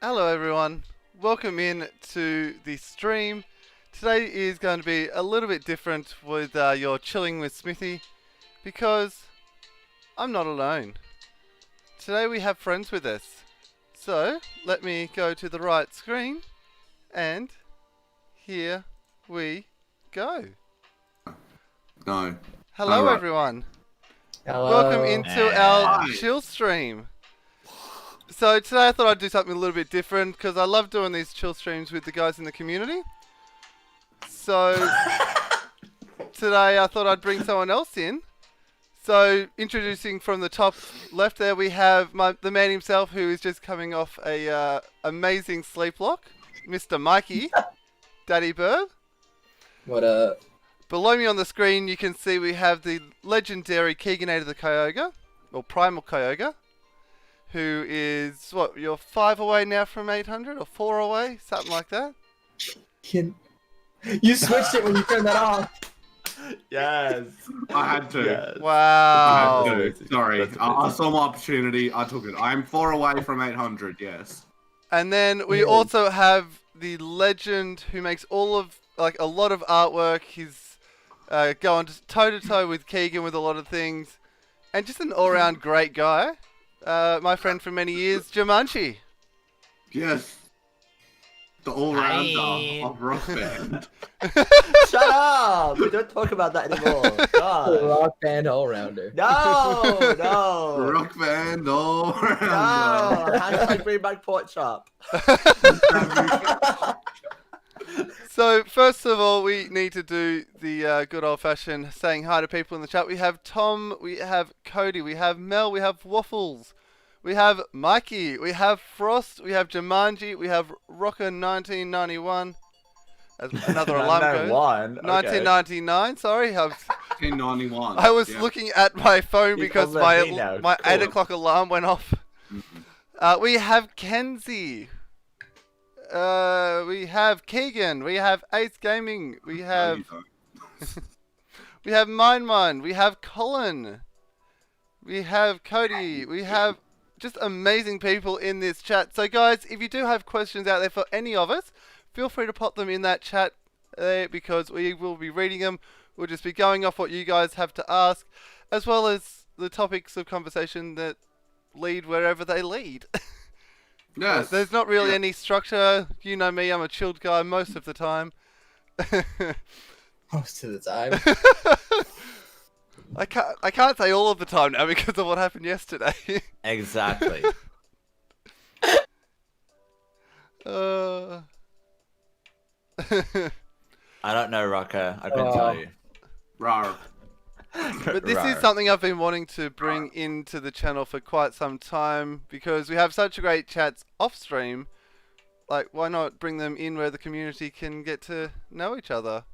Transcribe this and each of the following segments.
Hello everyone, welcome in to the stream. Today is going to be a little bit different with your chilling with Smithie because I'm not alone. Today we have friends with us. So let me go to the right screen and here we go. No. Hello Alright. everyone. Hello. Welcome into our Hi. chill stream. So today I thought I'd do something a little bit different because I love doing these chill streams with the guys in the community. So today I thought I'd bring someone else in. So introducing from the top left there we have the man himself who is just coming off a amazing sleep lock, Mr. Mikeyyy, Daddy Burb. What up? Below me on the screen you can see we have the legendary Keegan the Kyogre, or Primal Kyogre, who is, what, you're 5 away now from 800, or 4 away, something like that? You switched it when you turned that off. Yes. I had to. Yes. Wow. I had to. Sorry. That's I saw my opportunity. I took it. I'm 4 away from 800, yes. And then we Yeah. also have the legend who makes a lot of artwork. He's going toe-to-toe with Keegan with a lot of things. And just an all-round great guy. My friend for many years, JIManji. Yes. The all-rounder Hi. of rock band. Shut up! We don't talk about that anymore. God. Rock band all rounder. No, no. Rock band all-rounder. No. Hashtag bring back pork chop. So, first of all, we need to do the good old-fashioned saying hi to people in the chat. We have Tom, we have Cody, we have Mel, we have Waffles, we have Mikeyyy, we have Frost, we have JIManji, we have Rocker 1991, as another alarm goes. 1999, sorry. I 1091. was Yeah. looking at my phone You because call that me now. my Cool. 8 o'clock alarm went off. We have Kenzie. We have Keegan, we have Ace Gaming, we have Mine, we have Colton, we have Cody, we have just amazing people in this chat. So guys, if you do have questions out there for any of us, feel free to pop them in that chat there because we will be reading them. We'll just be going off what you guys have to ask, as well as the topics of conversation that lead wherever they lead. Yes. There's not really any structure. You know me, I'm a chilled guy most of the time. Most of the time. I can't say all of the time now because of what happened yesterday. Exactly. uh... I don't know, Rocker. I couldn't tell you. Rawr. But this is something I've been wanting to bring into the channel for quite some time because we have such great chats off stream. Like, why not bring them in where the community can get to know each other?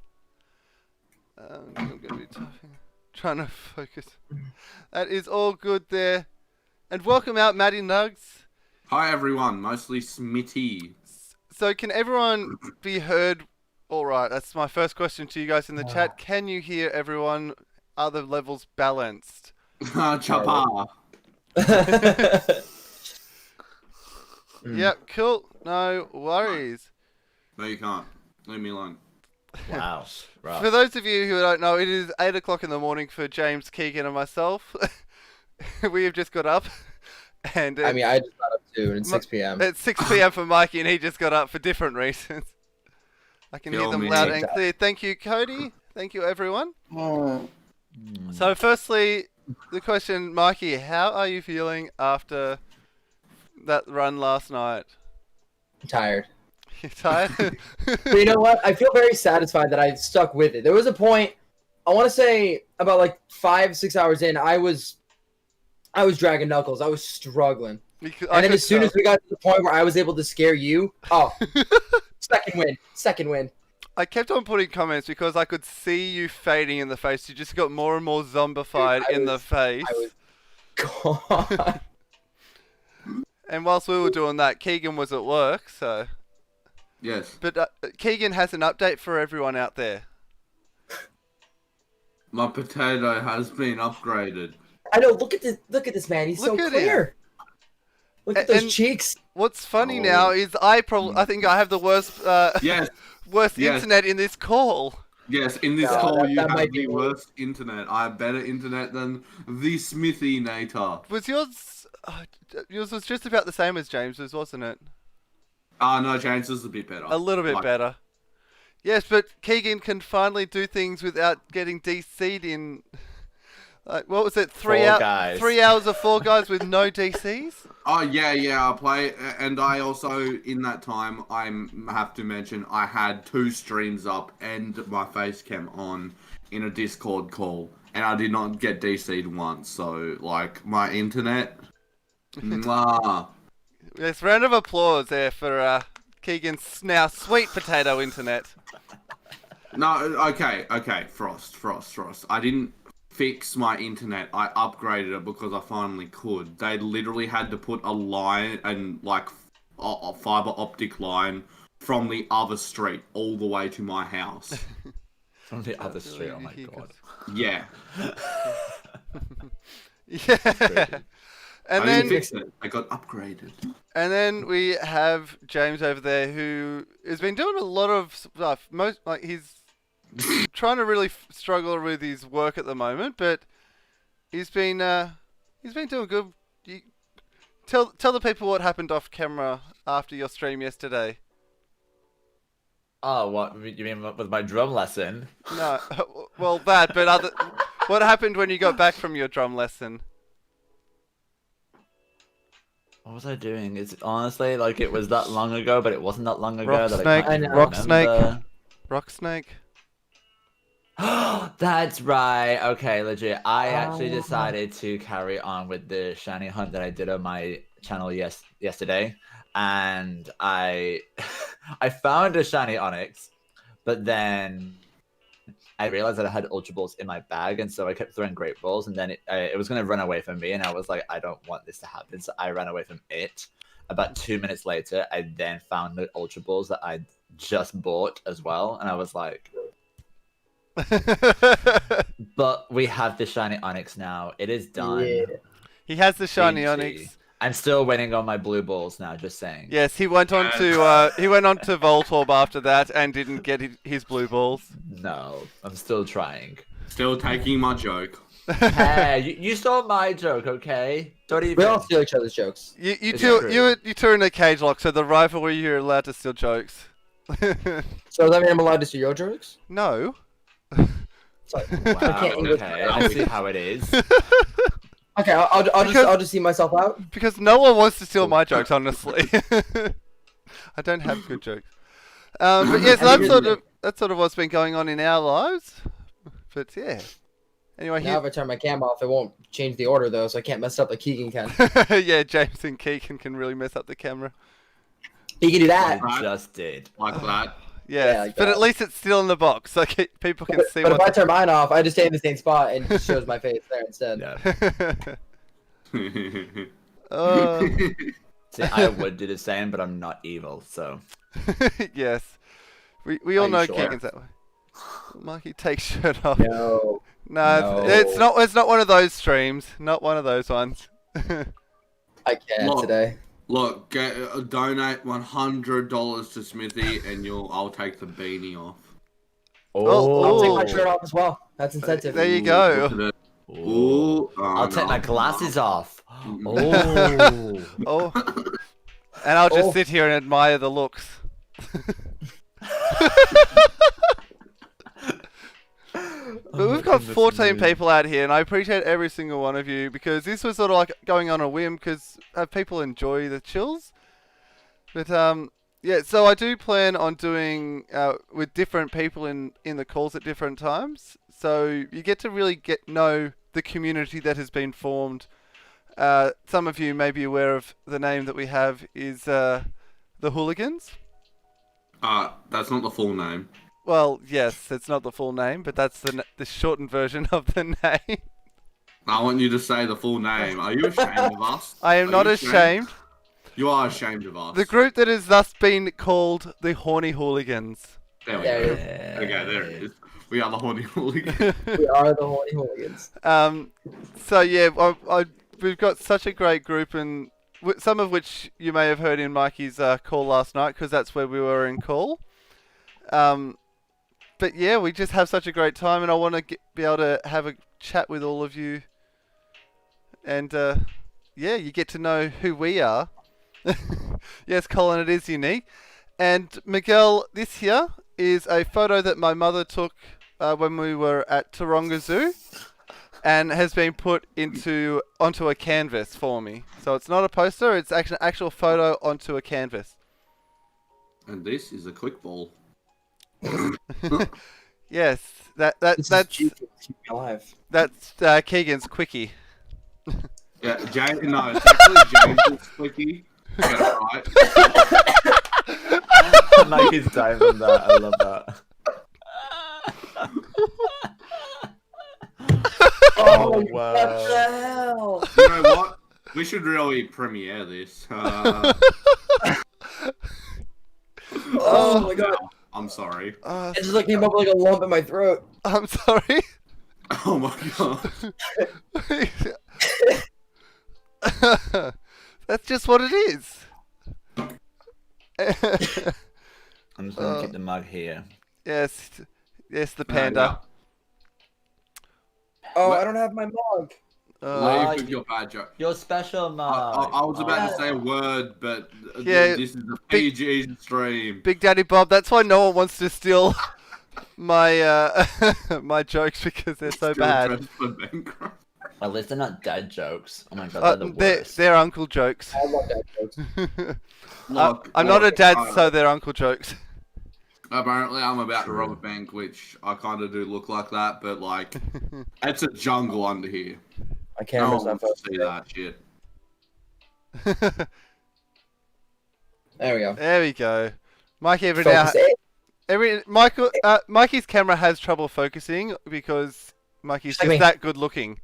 I'm going to be trying to focus. That is all good there. And welcome out, Maddie Nugs. Hi, everyone. Mostly Smithie. So can everyone be heard? All right, that's my first question to you guys in the chat. Can you hear everyone? Are the levels balanced? Chapa. Yep, cool. No worries. No, you can't. Leave me alone. Wow. Right. For those of you who don't know, it is 8 o'clock in the morning for James, Keegan and myself. We have just got up. And I mean, I just got up too, and it's 6 p.m. it's 6 p.m. for Mikeyyy and he just got up for different reasons. I can hear Kill them me. loud and clear. Thank you, Cody. Thank you, everyone. So firstly, the question, Mikeyyy, how are you feeling after that run last night? I'm tired. You tired? But you know what? I feel very satisfied that I stuck with it. There was a point, I want to say about like 5-6 hours in, I was dragging knuckles. I was struggling. And then as soon as we got to the point where I was able to scare you, second win. I kept on putting comments because I could see you fading in the face. You just got more and more zombified Dude, in the face. I was gone. And whilst we were doing that, Keegan was at work, so... Yes. But Keegan has an update for everyone out there. My potato has been upgraded. I know. Look at this man. He's Look so at clear. Look at those And- cheeks. What's funny Oh. now is I think I have the worst Yes, worst Yes. internet in this call. yes. In this No, call, that- you that have might be the me. worst internet. I have better internet than the Smithie Nator. Was yours was just about the same as James's, wasn't it? No, James is a bit better. A little bit Like, better. Yes, but Keegan can finally do things without getting DC'd in. Like, what was it? 3 Four hours. guys. 3 hours of 4 guys with no DCs. Oh yeah. I play, and I also in that time I have to mention I had 2 streams up and my face cam on in a Discord call, and I did not get DC'd once. So like my internet, mwah. Yes, round of applause there for Keegan's now sweet potato internet. No, okay, Frost. I didn't fix my internet. I upgraded it because I finally could. They literally had to put a line and like a fiber optic line from the other street all the way to my house. From the other street. Oh my He god. Yeah, Yeah. And I didn't then fix it. I got upgraded. And then we have James over there who has been doing a lot of stuff. He's trying to really struggle with his work at the moment, but he's been doing good. Tell the people what happened off camera after your stream yesterday. Oh, what you mean with my drum lesson? No, well that, but what happened when you got back from your drum lesson? What was I doing? It's honestly like it was that long ago, but it wasn't that long ago Rock that snake, I can't I know. rock remember. Rock snake. That's right. Okay, legit. I actually Oh. decided to carry on with the shiny hunt that I did on my channel yesterday, and I I found a shiny onyx, but then I realized that I had ultra balls in my bag, and so I kept throwing great balls, and then it was gonna run away from me, and I was like, I don't want this to happen, so I ran away from it. About 2 minutes later, I then found the ultra balls that I just bought as well, and I was like, but we have the shiny onyx now. It is done. Yeah. He has the shiny GG. onyx. I'm still waiting on my blue balls now. Just saying. Yes, he went on to Voltorb after that and didn't get his blue balls. No, I'm still trying. Still taking my joke. Hey, you stole my joke, okay? Don't even. We all steal each other's jokes. You It's two true. you two are in a cage lock, so the rivalry you're allowed to steal jokes. So does that mean I'm allowed to steal your jokes? No. Sorry. Wow, I can't English. okay, I see how it is. Okay, Because- I'll just see myself out. Because no one wants to steal my jokes, honestly. I don't have good jokes. But yes, that's sort of what's been going on in our lives. But yeah. Anyway, Now if I turn my cam off, it won't change the order though, so I can't mess up like Keegan can. yeah, James and Keegan can really mess up the camera. He can do that. Right. Just did. Like that. Yes, like but that. at least it's still in the box, so people can see But if I what's. turn mine off, I just stay in the same spot and it just shows my face there instead. Yeah. Oh, See, I would do the same, but I'm not evil, so. yes, we all Are you know sure? Keegan's that way. Mikey, take shirt off. No. No, No. it's not one of those streams. Not one of those ones. I can't Look. today. Look, donate $100 to Smithie, and I'll take the beanie off. Oh, I'll take Ooh. my shirt off as well. That's incentive. There you go. Look at it. Ooh, I'll take my glasses off. Mm. Oh. Oh, and I'll just Oh. sit here and admire the looks. But we've got 14 people out here, and I appreciate every single one of you because this was sort of like going on a whim because people enjoy the chills. But yeah, so I do plan on doing with different people in the calls at different times. So you get to really know the community that has been formed. Some of you may be aware of the name that we have is the Hooligans. That's not the full name. Well, yes, it's not the full name, but that's the shortened version of the name. I want you to say the full name. Are you ashamed of us? I am Are not you ashamed. You are ashamed of us. The group that has thus been called the Horny Hooligans. There we There go. it is. Okay, there it is. We are the horny hooligans. We are the horny hooligans. So yeah, we've got such a great group, and some of which you may have heard in Mikey's call last night, because that's where we were in call. But yeah, we just have such a great time, and I want to be able to have a chat with all of you. And yeah, you get to know who we are. Yes, Colin, it is unique. And Miguel, this here is a photo that my mother took when we were at Taronga Zoo, and has been put onto a canvas for me. So it's not a poster; it's actually an actual photo onto a canvas. And this is a quick ball. Yes, that's Alive. that's Keegan's quickie. Yeah, no, it's actually James's quickie. Get it right. Mikey's dying from that. I love that. Oh, wow. what the hell? You know what? We should really premiere this. Oh my god. I'm sorry. It just like came up like a lump in my throat. I'm sorry. Oh my god. That's just what it is. I'm just gonna keep the mug here. Yes, the panda. Oh, I don't have my mug. Leave with your bad joke. Your special mug. I was about to say a word, but Yeah, this is a PG stream. Big Daddy Bob. That's why no one wants to steal my my jokes, because they're so bad. At least they're not dad jokes. Oh my god, they're the worst. They're uncle jokes. I love that jokes. I'm not a dad, so they're uncle jokes. Apparently, I'm about to rob a bank, which I kind of do look like that, but like, it's a jungle under here. My No camera's one not wants to focused. see that shit. There we go. There we go. Mikey Focus it. Mikey's camera has trouble focusing because Mikey's Like just me. that good looking.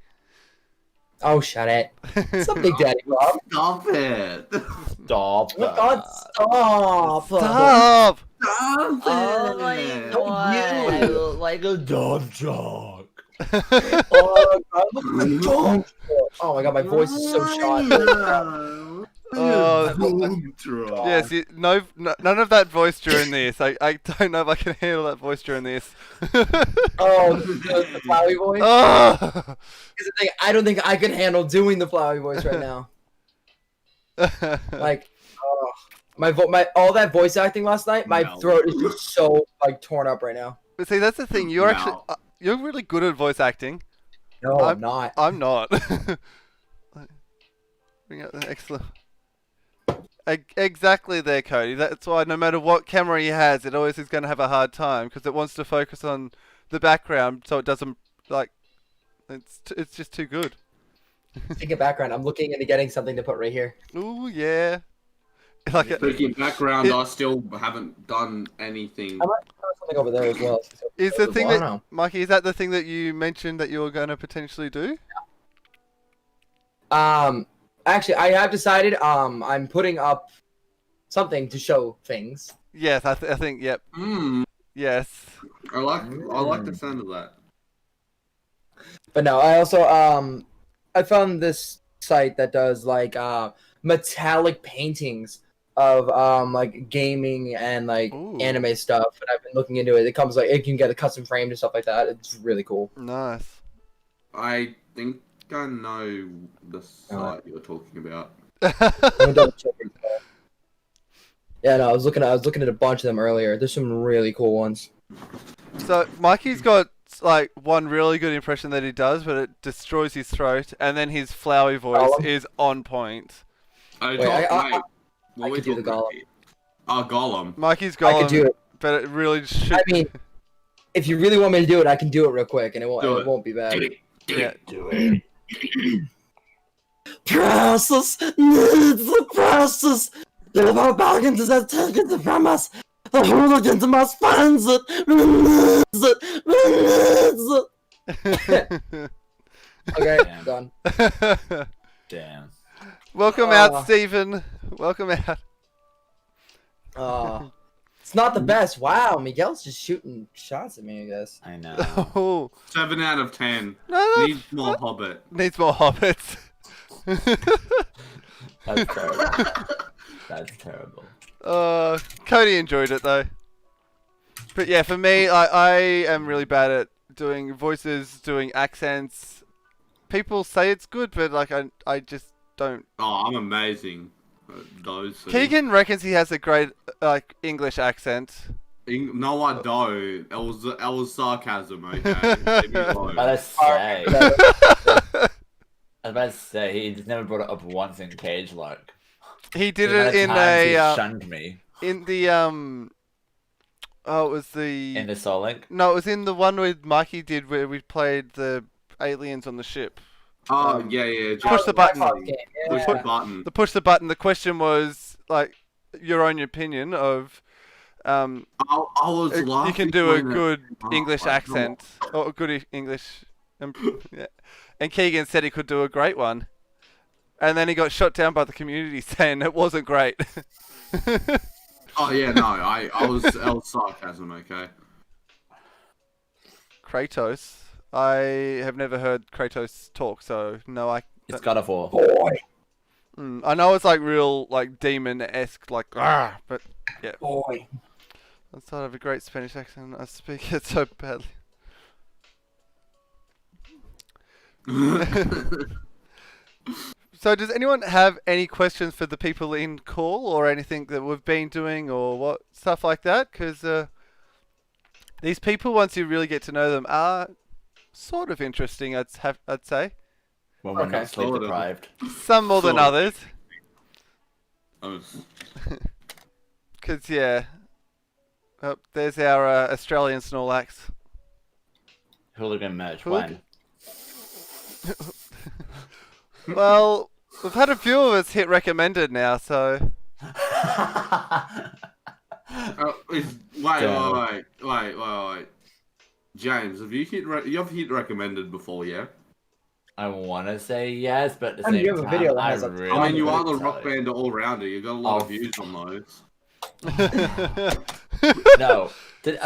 Oh, shut it. It's a big daddy, Bob. Stop it! Stop. Oh my god, stop. Stop! Stop Oh my it! god. I look like a dog joke. Oh, God, look at my dog. Oh my god, my voice is so shot. Yes, none of that voice during this. I don't know if I can handle that voice during this. Oh, the flowery voice? Oh! Here's the thing, I don't think I could handle doing the flowery voice right now. Like, all that voice acting last night, my No. throat is just so like torn up right now. But see, that's the thing. You're No. actually you're really good at voice acting. No, I'm not. I'm not. Bring out the excellent. Exactly there, Cody. That's why no matter what camera he has, it always is going to have a hard time because it wants to focus on the background, so it doesn't like. It's just too good. Speaking of background, I'm looking into getting something to put right here. Ooh yeah. Like Speaking background, I still haven't done anything. I might put something over there as well. is the thing I don't that know. Mikey? Is that the thing that you mentioned that you were going to potentially do? Actually, I have decided. I'm putting up something to show things. Yes, I think. Yep. Yes. I like the sound of that. But no, I also I found this site that does like metallic paintings of like gaming and like Ooh. anime stuff, and I've been looking into it. It comes like it can get a custom framed and stuff like that. It's really cool. Nice. I think I know the site you're talking about. Let me double check it. Yeah, no, I was looking at a bunch of them earlier. There's some really cool ones. So Mikey's got like one really good impression that he does, but it destroys his throat, and then his flowery voice Gollum? is on point. I can do the Gollum. Gollum. Mikey's I can Gollum, do it. but it really should. I mean, if you really want me to do it, I can do it real quick, and it Do it. won't be bad. yeah. Do it. Process needs the process. The barbarians have taken it from us. The hooligans must find it. Okay, Damn. done. Damn. Welcome out, Stephen. Welcome out. It's not the best. Wow, Miguel's just shooting shots at me, I guess. I know. Oh, 7 out of 10. no, Needs more Hobbit. needs more hobbits. That's terrible. That's terrible. Cody enjoyed it though. But yeah, for me, I am really bad at doing voices, doing accents. People say it's good, but like I just don't. Oh, I'm amazing. at those things. Keegan reckons he has a great like English accent. No, I don't. It was sarcasm, okay? Leave me alone. I was about to say he just never brought it up once in Cage like. He did The amount it of in times he a shunned me in the oh, it was the in the Soul Link. no, it was in the one with Mikeyyy did where we played the aliens on the ship. Oh, yeah. Push the button. Push the button. The push the button. The question was like your own opinion of I was laughing. you can do a when good Oh, English my accent or a good English. Yeah. And Keegan said he could do a great one, and then he got shot down by the community saying it wasn't great. Oh yeah, no, I was sarcasm, okay. Kratos. I have never heard Kratos talk, so no, It's God of War. Boy, I know it's like real, like demon-esque, like but yeah. boy. Outside of a great Spanish accent, I speak it so badly. So, does anyone have any questions for the people in call, or anything that we've been doing, or what stuff like that? Because these people, once you really get to know them, are sort of interesting. I'd say When we're Okay. not sleep Sort of. deprived. some more than Sort of. others. Oh, Because yeah, oh, there's our Australian Snorlax. Hooligan merch. Hoog? When? Well, we've had a few of us hit recommended now, so Wait. James, have you you've hit recommended before, yeah? I want to say yes, but at the I mean, same you have a time, video that I has, like, really I mean, you are couldn't the tell rock you. band all-rounder. You got a lot Oh. of views on those. No. Did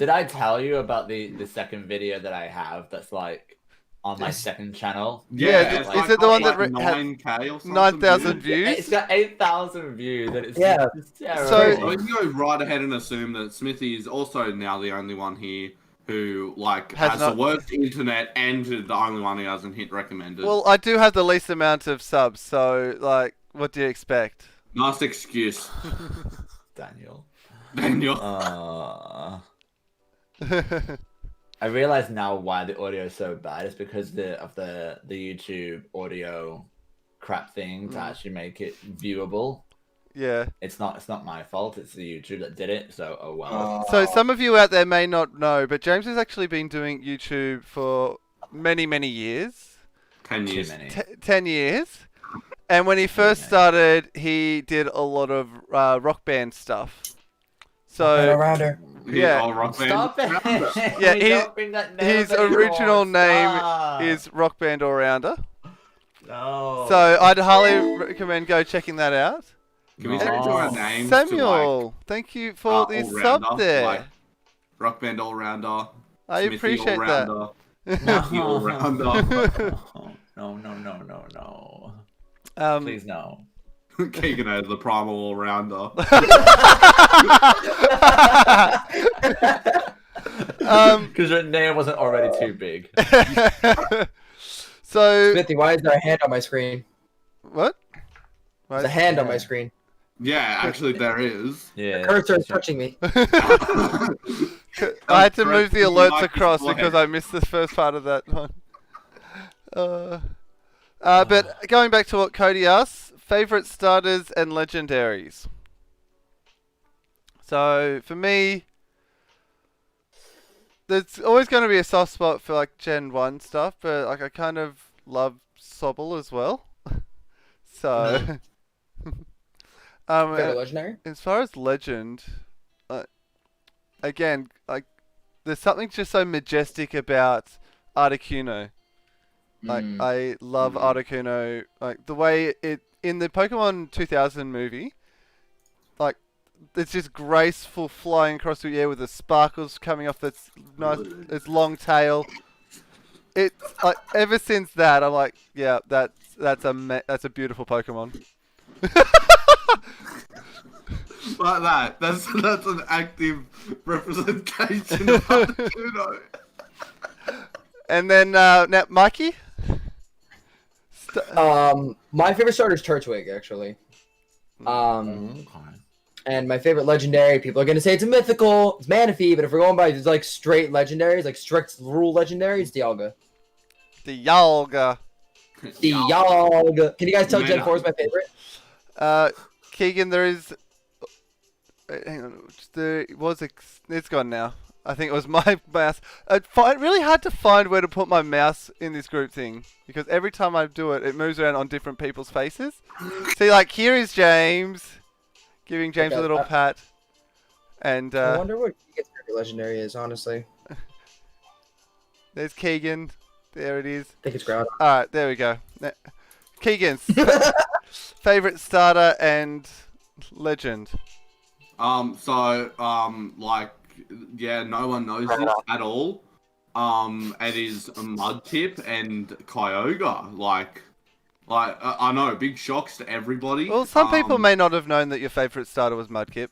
I tell you about the second video that I have that's like on my second channel? Yeah, it's is it the one that like had 9K or something? 9,000 dude? It's views? got 8,000 views and it's Yeah. just terrible. So- I mean, you go right ahead and assume that Smithie is also now the only one here who has not- the worst internet and the only one who hasn't hit recommended. Well, I do have the least amount of subs, so like, what do you expect? Nice excuse, Daniel. Daniel. I realize now why the audio is so bad. It's because of the YouTube audio crap thing to actually make it viewable. Yeah. It's not my fault. It's the YouTube that did it. So oh well. So some of you out there may not know, but James has actually been doing YouTube for many, many years. 10 Too years. many. 10 years. And when he first started, he did a lot of rock band stuff. So rounder. Yeah. Oh, rock band. Stop it! Yeah, We he- don't bring that name his up anymore. original name Stop. is Rock Band All Rounder. No. So I'd highly recommend go checking that out. Can we No. change our names Samuel, thank you for the sub all-rounder, there. like rock band all rounder? I appreciate that. Smithy all rounder. No. Um, Please no. Keegan as the primal all rounder. Because your name wasn't already too big. So Smithy, why is there a hand on my screen? what? There's a hand on my screen. Yeah, actually there is. Yeah. Cursor is touching me. I had to move the alerts Like across this because I missed the first part of that one. But going back to what Cody asked, favorite starters and legendaries. So for me, there's always going to be a soft spot for like Gen 1 stuff, but like I kind of love Sobble as well. So Favorite legendary? as far as legend, again, like there's something just so majestic about Articuno. Like I love Articuno. Like the way it in the Pokemon 2000 movie, like it's just graceful flying across the air with the sparkles coming off its nice, its long tail. It's like ever since that, I'm like, yeah, that's a beautiful Pokemon. Like that. That's an active representation of Articuno. And then now Mikeyyy. My favorite starter is Turtwig, actually. Okay. And my favorite legendary, people are gonna say it's a mythical, it's Manaphy, but if we're going by just like straight legendaries, like strict rule legendaries, Dialga. Dialga. Dialga. Can you guys tell Mana. Gen 4 is my favorite? Keegan, there is. Hang on, it's gone now. I think it was my mouse. It's really hard to find where to put my mouse in this group thing because every time I do it, it moves around on different people's faces. See, like here is James, giving James a little pat, and I wonder what Keegan's favorite legendary is, honestly. there's Keegan. There it is. I think it's Groudon. All right, there we go. Keegan's favorite starter and legend. Like, yeah, no one knows this at all. It is Mudkip and Kyogre. Like, I know, big shocks to everybody. Well, some people may not have known that your favorite starter was Mudkip.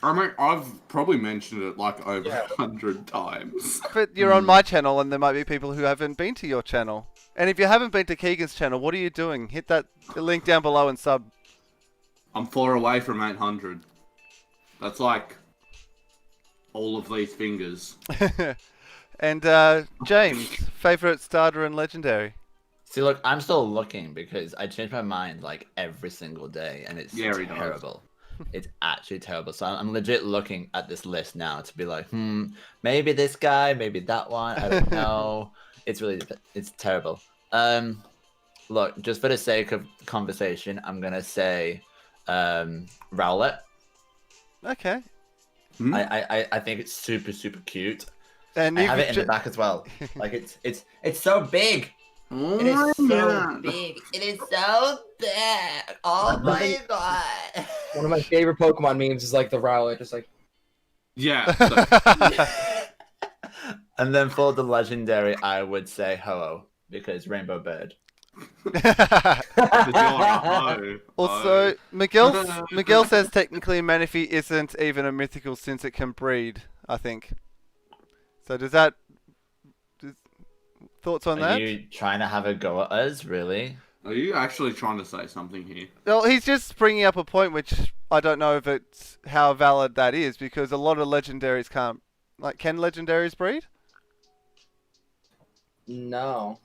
I mean, I've probably mentioned it like over 100 times. But you're on my channel, and there might be people who haven't been to your channel. And if you haven't been to Keegan's channel, what are you doing? Hit that link down below and sub. I'm 4 away from 800. That's like all of these fingers. And James, favorite starter and legendary. See, look, I'm still looking because I change my mind like every single day, and it's terrible. It's actually terrible. So I'm legit looking at this list now to be like, maybe this guy, maybe that one. I don't know. It's terrible. Look, just for the sake of conversation, I'm gonna say Rowlet. Okay. I think it's super cute. And I have it in the back as well. Like it's so big. It is so big. It is so big. Oh my god. One of my favorite Pokemon memes is like the Rowlet, just like. Yeah. And then for the legendary, I would say Ho-Oh because Rainbow Bird. Also, Miguel says technically Manaphy isn't even a mythical since it can breed, I think. So does that... Thoughts on that? Are you trying to have a go at us, really? Are you actually trying to say something here? Well, he's just bringing up a point which I don't know if it's how valid that is, because a lot of legendaries can't... Like, can legendaries breed? No.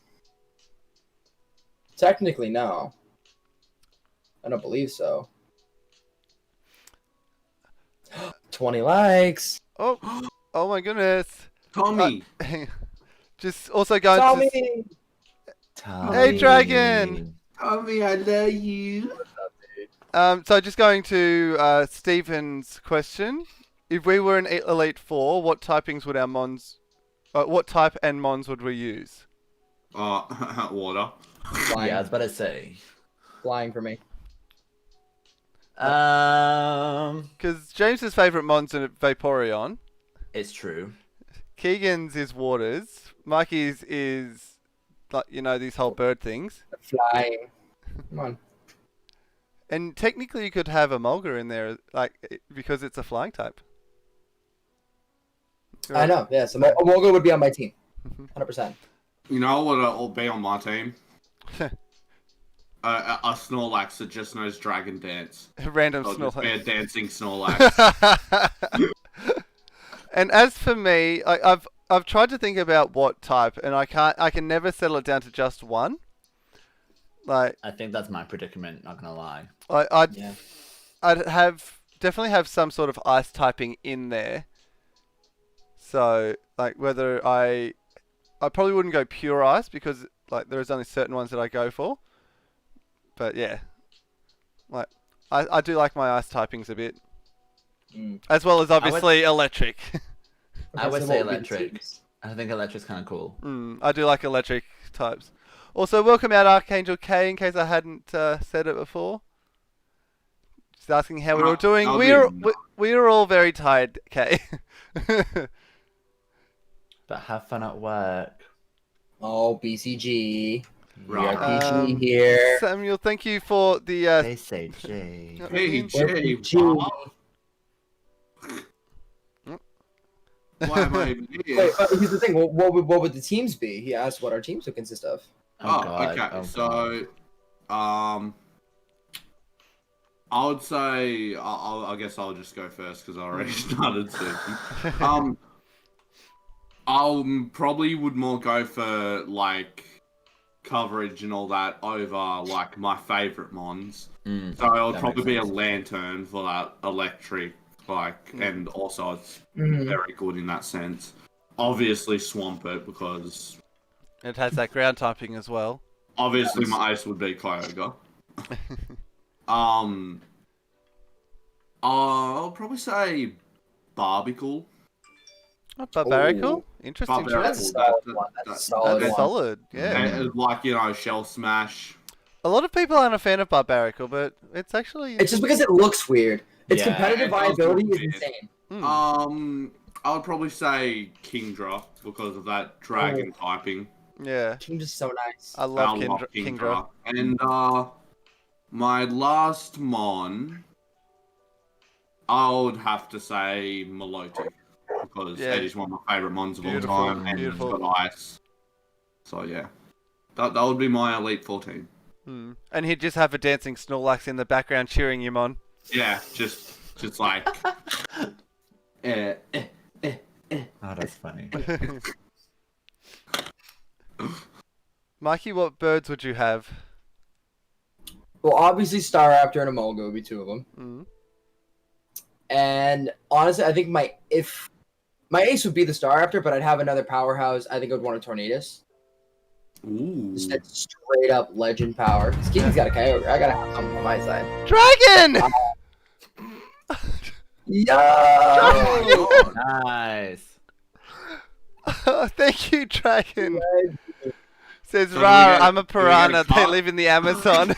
Technically, no. I don't believe so. 20 likes. Oh my goodness. Tommy! Just also going Tommy! Tommy. Hey, Dragon! Tommy, I love you. So just going to Stephen's question. If we were an Elite Four, what typings would our mons... what type and mons would we use? Water. Flying. Yeah, I was about to say. Flying for me. Because James's favourite mon's a Vaporeon. It's true. Keegan's is waters. Mikey's is, like, you know, these whole bird things. Flying. Come on. And technically you could have a Mulga in there, like, because it's a flying type. I know, yeah. So Molga would be on my team. 100%. You know what will be on my team? A Snorlax that just knows Dragon Dance. Random I'll just be a Snorlax. dancing Snorlax. And as for me, I've tried to think about what type, and I can never settle it down to just one. Like, I think that's my predicament, not gonna lie. I'd Yeah. definitely have some sort of ice typing in there. So, like, whether I probably wouldn't go pure ice because, like, there's only certain ones that I go for. But yeah, like, I do like my ice typings a bit, as well as obviously electric. I would so say what would be the electric. teams? I think electric's kind of cool. I do like electric types. Also, welcome out Archangel K, in case I hadn't said it before. Just asking how we're all doing. We are all very tired, K. But have fun at work. Oh, BCG. We are Right. PG here. Samuel, thank you for the. They say J. Hey, Jay, Jay, what? Why am I even here? Wait, but here's the thing. What would the teams be? He asked what our teams would consist of. Okay. So, I would say I guess I'll just go first because I already started to. I'll probably would more go for like coverage and all that over like my favorite mons. So it would probably be a lantern for that electric, like, and also it's very good in that sense. Obviously, Swampert because It has that ground typing as well. obviously my ace would be Kyogre. I'll probably say Barbicle. Oh, Barbarical? Ooh. Interesting Barbarical. choice. That's a solid That's one. solid, yeah. And, like, you know, Shell Smash. A lot of people aren't a fan of Barbarical, but it's actually... It's just because it looks weird. Its Yeah, competitive it does viability look is weird. insane. I would probably say Kingdra because of that dragon typing. Yeah, Team just so nice. I love Kingdra. And my last mon, I would have to say Meloti because Yeah. that is one of my favorite mons of Beautiful, all time, and it's beautiful. got ice. So yeah, that would be my elite 14. And he'd just have a dancing Snorlax in the background cheering him on. Yeah, just like. Oh, that's funny. Mikeyyy, what birds would you have? Well, obviously Staraptor and Emolga would be two of them. And honestly, I think my ace would be the Staraptor, but I'd have another powerhouse. I think I would want a Tornadus. Ooh. Just that straight up legend power. Because Keegan's got a Kyogre. I gotta have something on my side. Dragon! Yeah. Nice. Thank you, Dragon. Says, So Rar, we get- I'm a we get a piranha. They cut? live in the Amazon.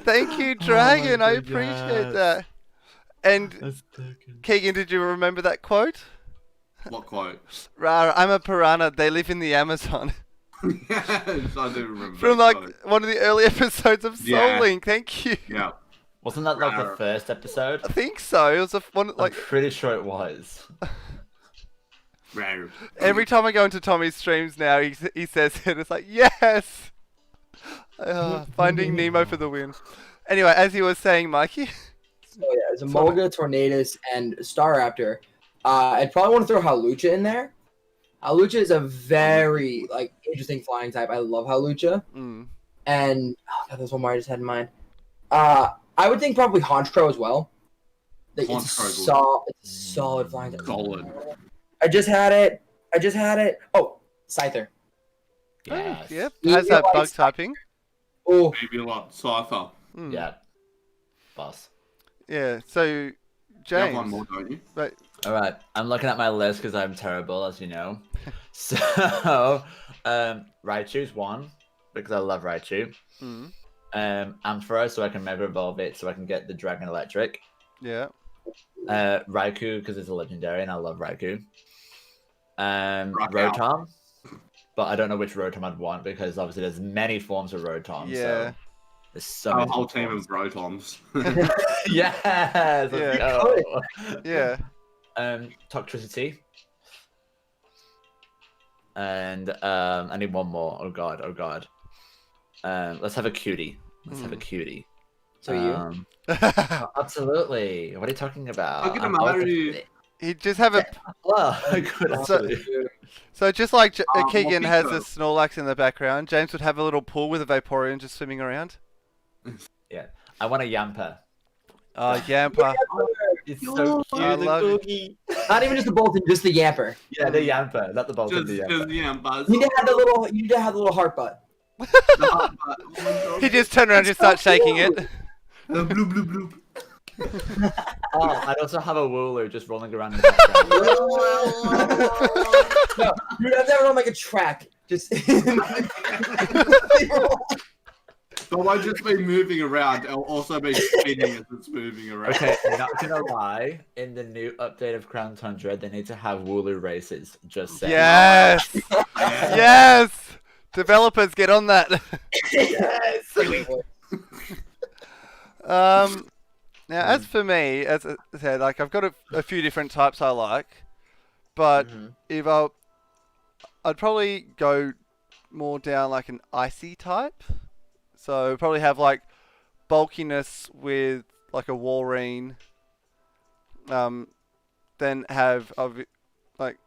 Thank you, Dragon. I appreciate that. And That's taken. Keegan, did you remember that quote? What quote? Rar, I'm a piranha. They live in the Amazon. Yes, I do remember. From that like quote. one of the early episodes of Soul Yeah. Link. Thank you. Yeah. Wasn't that like the first episode? I think so. It was a one I'm like pretty sure it was. Rare. every time I go into Tommy's streams now, he says it. It's like yes, Finding Nemo for the win. Anyway, as you were saying, Mikeyyy. So yeah, it's Emolga, Tornadus, and Staraptor. I'd probably want to throw Hawlucha in there. Hawlucha is a very interesting flying type. I love Hawlucha. And oh god, there's one more I just had in mind. I would think probably Honchkrow as well. It's a solid flying type. Solid. I just had it. Oh, Scyther. Yes. Yep. Has that bug typing? Oh, Maybe a lot. Cypher. Yeah. Boss. Yeah. So, You James. have one more, don't you? Right. All right. I'm looking at my list because I'm terrible, as you know. So, Raichu's one because I love Raichu. Ampharos, so I can Mega Evolve it, so I can get the Dragon Electric. Yeah. Raikou because it's a legendary, and I love Raikou. Rock Rotom, but I don't know which Rotom I'd want because obviously there's many forms of Rotom. Yeah. So there's so Our many whole team forms. of Rotoms. Yes. Let's Yeah. go. Yeah. Toxtricity. And I need one more. Oh god. Let's have a cutie. so you. Absolutely. What are you talking about? Look at I'm him, always- Mario. He just have a. Well, I could actually. So just like what Keegan has a Pico? Snorlax in the background, James would have a little pool with a Vaporeon just swimming around. Yeah. I want a Yamper. Yamper. It's so cute. I the love it. cookie. Not even just the Bolton, just the Yamper. Yeah, the Yamper, not the Bolton. Just, The Yamper. yeah, Buzz. You need to have the little. You need to have the little heart butt. He just turned around and just starts shaking it. Bloop, bloop, bloop. Oh, I'd also have a Wooloo just rolling around in the background. No, you'd have that on like a track. Just. But won't just be moving around. It'll also be spinning as it's moving around. Okay, not gonna lie. In the new update of Crown Tundra, they need to have Wooloo races. Just saying. Yes. Yes! Developers, get on that. Yes. Now, as for me, as I said, like I've got a few different types I like, but if I'd probably go more down like an icy type. So probably have like bulkiness with like a Walreen. Then have like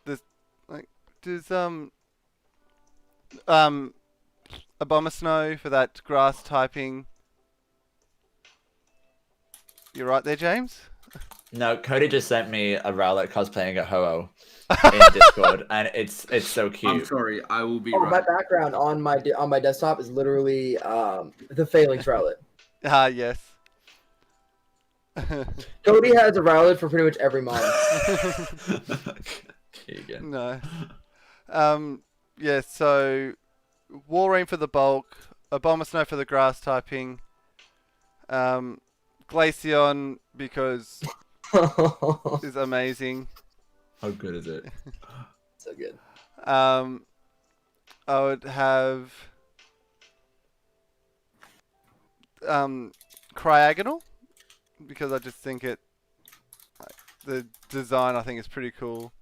this like does a Bomber Snow for that grass typing. You're right there, James? No, Cody just sent me a Rowlet cosplaying a Ho-Oh in Discord, and it's so cute. I'm sorry, I will be My right. background on my desktop is literally the Phalanx Rowlet. Ah, yes. Cody has a Rowlet for pretty much every mod. Keegan. No. Yeah, so Walrein for the bulk, a Bomber Snow for the grass typing, Glaceon because is amazing. How good is it? So good. I would have Cryogonal because I just think the design I think is pretty cool.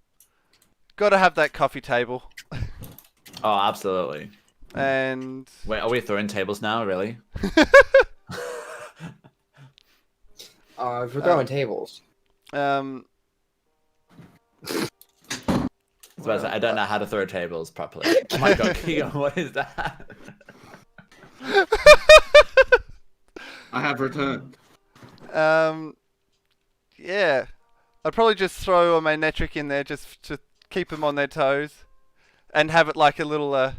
Got to have that coffee table. Oh, absolutely. And Wait, are we throwing tables now? Really? If we're throwing tables. I don't know how to throw tables properly. Oh my god, Keegan, what is that? I have returned. Yeah. I'd probably just throw a Magnetric in there just to keep them on their toes. And have it like a little, a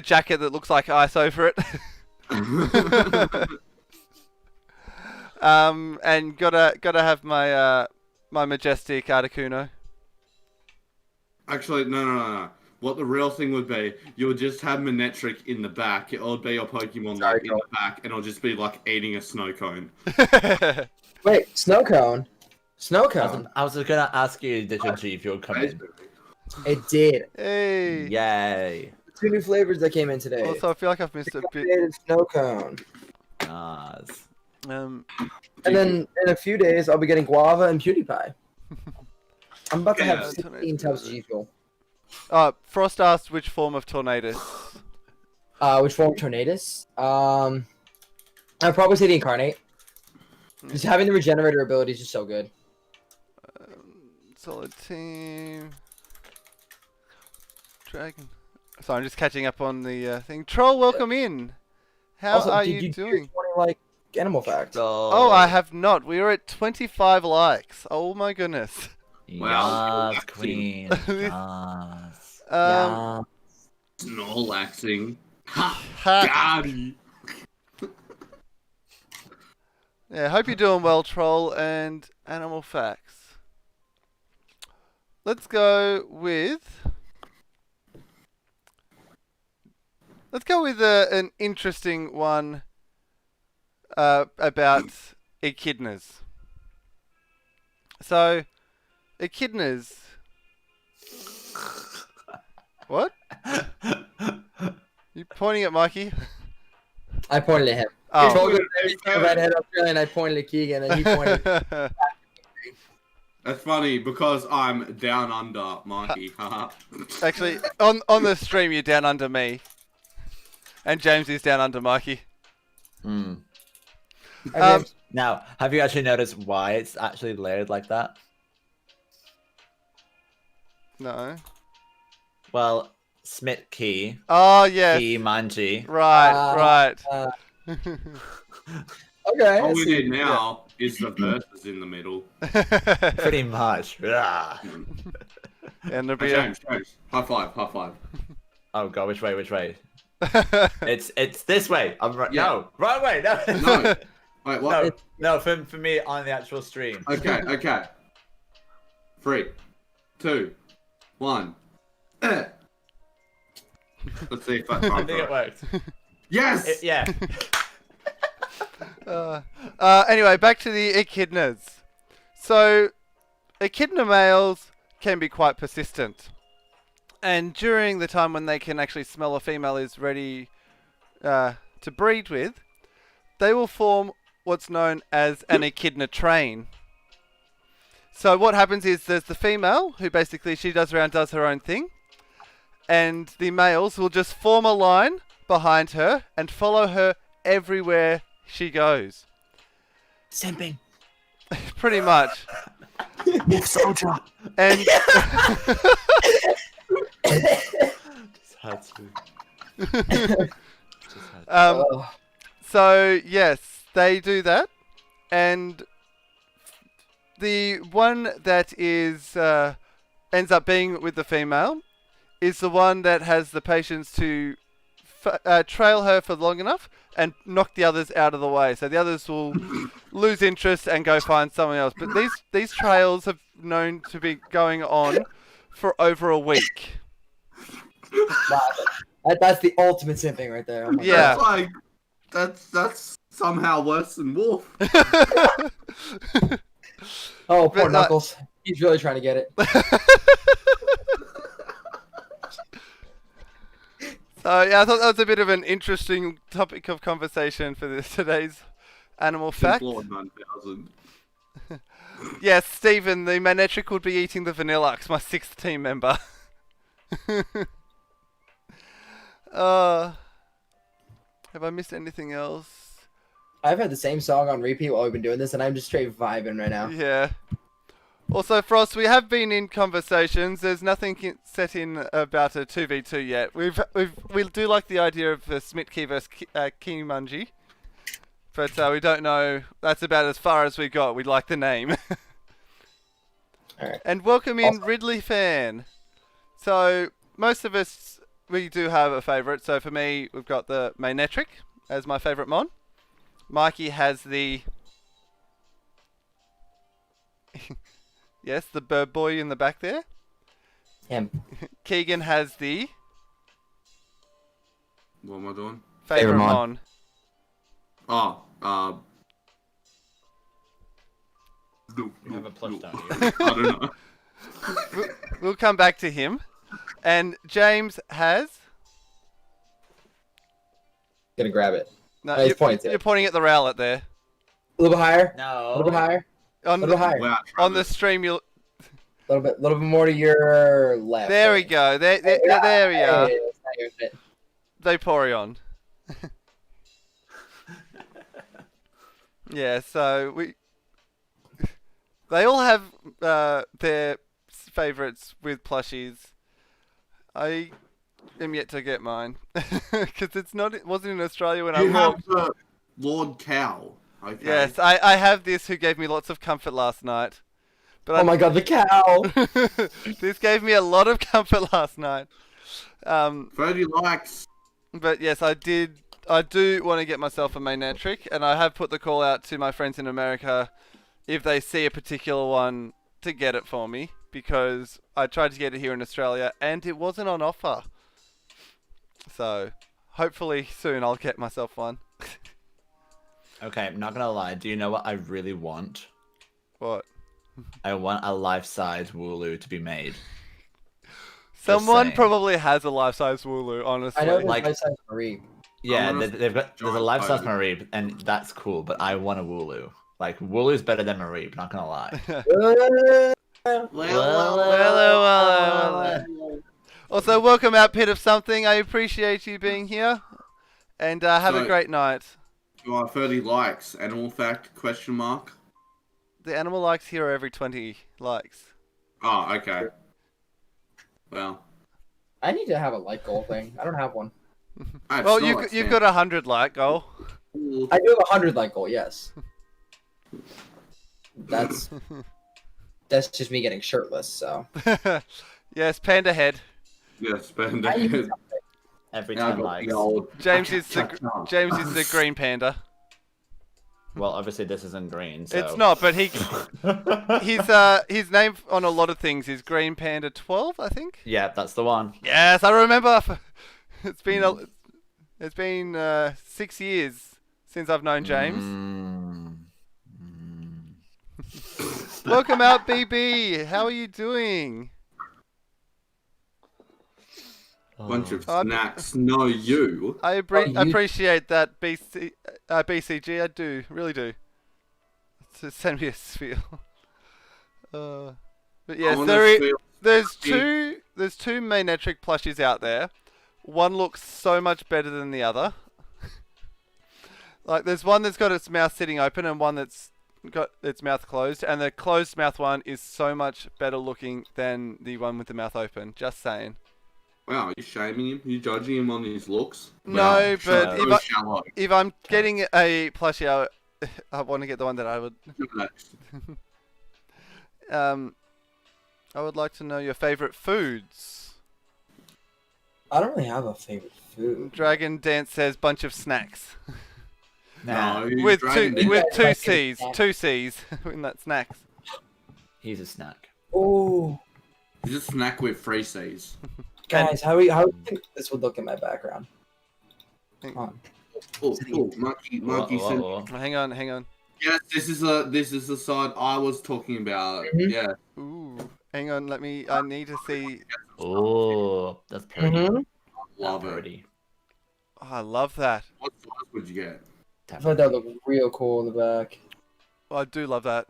jacket that looks like ice over it. And gotta have my, my Majestic Articuno. Actually, no. What the real thing would be, you would just have Manectric in the back. It would be your Pokemon like in the back, and it'll just be like eating a snow cone. Wait, snow cone. Snow cone. I was gonna ask you, did your G Fuel come in? It did. Hey. Yay. 2 new flavors that came in today. Also, I feel like I've missed a bit. Decorated snow cone. Nice. And then in a few days, I'll be getting guava and PewDiePie. I'm about to have 16 types of G Fuel. Frost asked which form of Tornadus. Which form? Tornadus? I'd probably say the Incarnate. Just having the Regenerator ability is just so good. Solid team. Dragon. So I'm just catching up on the thing. Troll, welcome in. How Also, are did you doing? 20, like animal facts? Oh, I have not. We are at 25 likes. Oh my goodness. Wow. Yes, queen. Yes. Snorlaxing. Ha! Ha. Got Yeah, hope you're doing well, Troll and Animal Facts. Let's go with an interesting one about echidnas. So, echidnas. What? You pointing at Mikey? I pointed at him. Oh. Troll goes, redhead Australian, I pointed at Keegan, and he pointed. That's funny because I'm down under Mikey. Actually, on the stream, you're down under me. And James is down under Mikey. Now, have you actually noticed why it's actually layered like that? No. Well, Smithie. Oh, yes. JIManji. Right. Okay. All we need now is the verses in the middle. Pretty much. And Hey, James. High five. Oh god, which way? It's this way. I'm right. Yeah. No, wrong way. No. No. Wait, what? No, for me on the actual stream. Okay. 3, 2, 1. Let's see if that I think it worked. Yes! Yeah. Anyway, back to the echidnas. So, echidna males can be quite persistent. And during the time when they can actually smell a female is ready to breed with, they will form what's known as an echidna train. So what happens is there's the female who basically she does her own thing, and the males will just form a line behind her and follow her everywhere she goes. Simping. Pretty much. Wolf soldier. And Just had to. Oh. so yes, they do that, and the one that is ends up being with the female is the one that has the patience to trail her for long enough and knock the others out of the way. So the others will lose interest and go find someone else. But these trails have known to be going on for over a week. Wow. That's the ultimate simping right there. Oh my Yeah. That's like that's somehow worse than Wolf. Oh, poor But, Knuckles. He's really trying to get it. So yeah, I thought that was a bit of an interesting topic of conversation for today's animal fact. Lord 9000. Yes, Stephen, the Manectric would be eating the Vanillux, my 6th team member. Have I missed anything else? I've had the same song on repeat while we've been doing this, and I'm just straight vibing right now. Yeah. Also, Frost, we have been in conversations. There's nothing set in about a 2v2 yet. We do like the idea of the Smithie versus JIManji, but we don't know. That's about as far as we got. We like the name. Alright. And welcome in Awesome. Ridley Fan. So most of us, we do have a favourite. So for me, we've got the Manectric as my favourite mon. Mikeyyy has the yes, the bird boy in the back there. Him. Keegan has the What am I doing? favourite mon. mon. Oh, You have a plush, don't you? I don't know. We'll come back to him. And James has Gonna grab it. no. Oh, he's pointing to it. You're pointing at the rowlet there. A little bit higher. A No. little bit higher. On A little bit higher. Wow, on the Travis. stream, you'll. A little bit more to your left. There we go. There we are. Hey, it's not your fit. Vaporeon. Yeah, so they all have their favourites with plushies. I am yet to get mine because it wasn't in Australia when I You have walked. the Lord Cow. Okay. Yes, I have this who gave me lots of comfort last night. But Oh my god, the cow! this gave me a lot of comfort last night. 30 likes. But yes, I do want to get myself a Manectric, and I have put the call out to my friends in America if they see a particular one to get it for me, because I tried to get it here in Australia and it wasn't on offer. So hopefully soon I'll get myself one. Okay, I'm not gonna lie. Do you know what I really want? What? I want a life-size Wooloo to be made. Someone saying. probably has a life-size Wooloo, honestly. I know there's Like- life-size Marie. Yeah, I want there's a giant life-size tiger. Mareeb, and that's cool. But I want a Wooloo. Like Wooloo's better than Mareeb. Not gonna lie. Well. Also, welcome out, Pit of Something. I appreciate you being here, and have a So- great night. You are 30 likes. Animal fact, question mark. The animal likes here are every 20 likes. Oh, okay. Well, I need to have a like goal thing. I don't have one. that's Well, not you've got a 100 like goal. I do have a 100 like goal, yes. That's just me getting shirtless, so. Yes, Panda Head. Yes, spend I need it. to- Every Now I 10 got likes. the old- James is the green panda. Well, obviously this isn't green, so It's not, but his name on a lot of things is Green Panda 12, I think. Yeah, that's the one. Yes, I remember. It's been 6 years since I've known James. Welcome out, BB. How are you doing? Bunch of Oh. snacks. No, you. I you- appreciate that, BCG. I do, really do. So send me a sphere. But I yes, wanna feel there's two Manetric plushies out there. One looks so much better than the other. Like there's one that's got its mouth sitting open and one that's got its mouth closed, and the closed mouth one is so much better looking than the one with the mouth open. Just saying. Wow, are you shaming him? You judging him on his looks? No, but so shallow. if I'm getting a plushie, I want to get the one that I would. I would like to know your favorite foods. I don't really have a favorite food. Dragon Dance says bunch of snacks. Nah, No, with Dragon two Dance. with two Like a C's, snack. two C's in that snacks. he's a snack. Oh, He's a snack with 3 C's. guys, how do you think this would look in my background? Come on. Oh, Monkey said. Whoa. Hang on. Yes, this is the side I was talking about. Mhm. Yeah. Ooh, hang on. I need to see. Oh, that's pretty. Mhm. Love it. Pretty. Oh, I love that. What size would you get? I thought that would look real cool in the back. I do love that.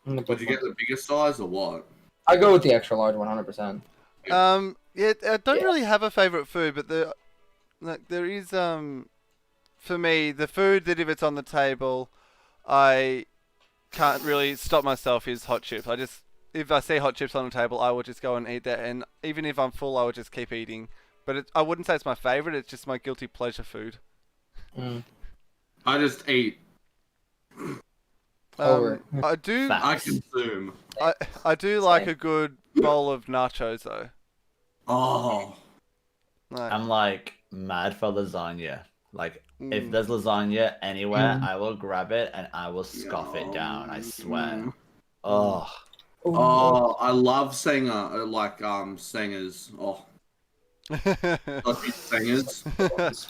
Would you get the bigger size or what? I go with the extra large 100%. Yeah, I don't Yeah. really have a favorite food, but there is for me the food that if it's on the table, I can't really stop myself is hot chips. If I see hot chips on the table, I will just go and eat that, and even if I'm full, I will just keep eating. But I wouldn't say it's my favorite. It's just my guilty pleasure food. Mm. I just eat. Over. I do. Fat. I consume. I do like Same. a good bowl of nachos though. Oh. Like, I'm like mad for lasagna. Like if mm. there's lasagna anywhere, Mm. I will grab it and I will scoff it down. I swear. Mm. Oh, Oh, I love singers. Oh, sausage singers.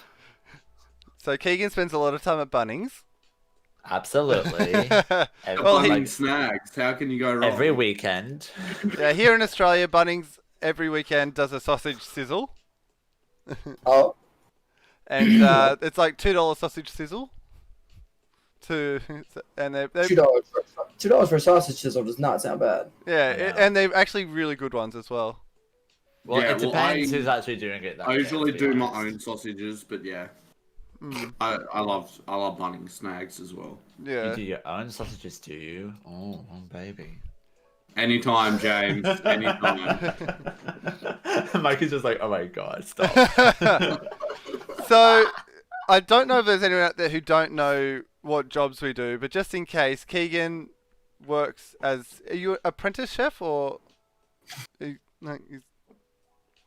So Keegan spends a lot of time at Bunnings. absolutely. Every, Well, he- Fucking snags. How can you go wrong? every weekend. Yeah, here in Australia, Bunnings every weekend does a sausage sizzle, Oh, and it's like $2 sausage sizzle. And they're $2 for a sausage sizzle does not sound bad. yeah, I know. and they're actually really good ones as well. Well, Yeah, it well, depends I- who's actually doing it. That I day, usually to be do my honest. own sausages, but yeah, Mm, I love Bunnings snags as well. You yeah. do your own sausages, do you? Oh, baby. Anytime, James. Anytime. Mike is just like, oh my god, stop. So I don't know if there's anyone out there who don't know what jobs we do, but just in case, Keegan works as. Are you an apprentice chef or? No,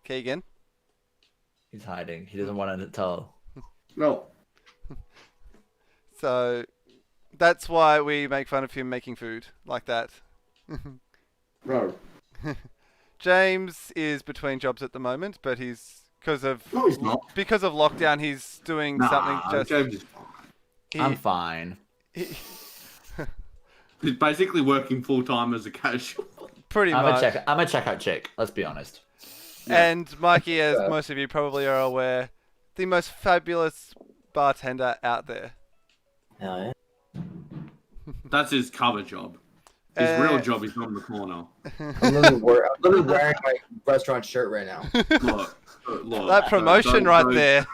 Keegan. He's hiding. He doesn't want to tell. No. So that's why we make fun of him making food like that. Bro. James is between jobs at the moment, but he's No, he's not. because of lockdown. He's doing something Nah, just. James is fine. I'm fine. he- He's basically working full time as a casual. pretty I'm much. a checkout chick. Let's be honest. And Mikeyyy, as most of you probably are aware, the most fabulous bartender out there. Hell yeah. That's his cover job. His real job is on the corner. I'm literally wearing my restaurant shirt right now. Look, That promotion right there.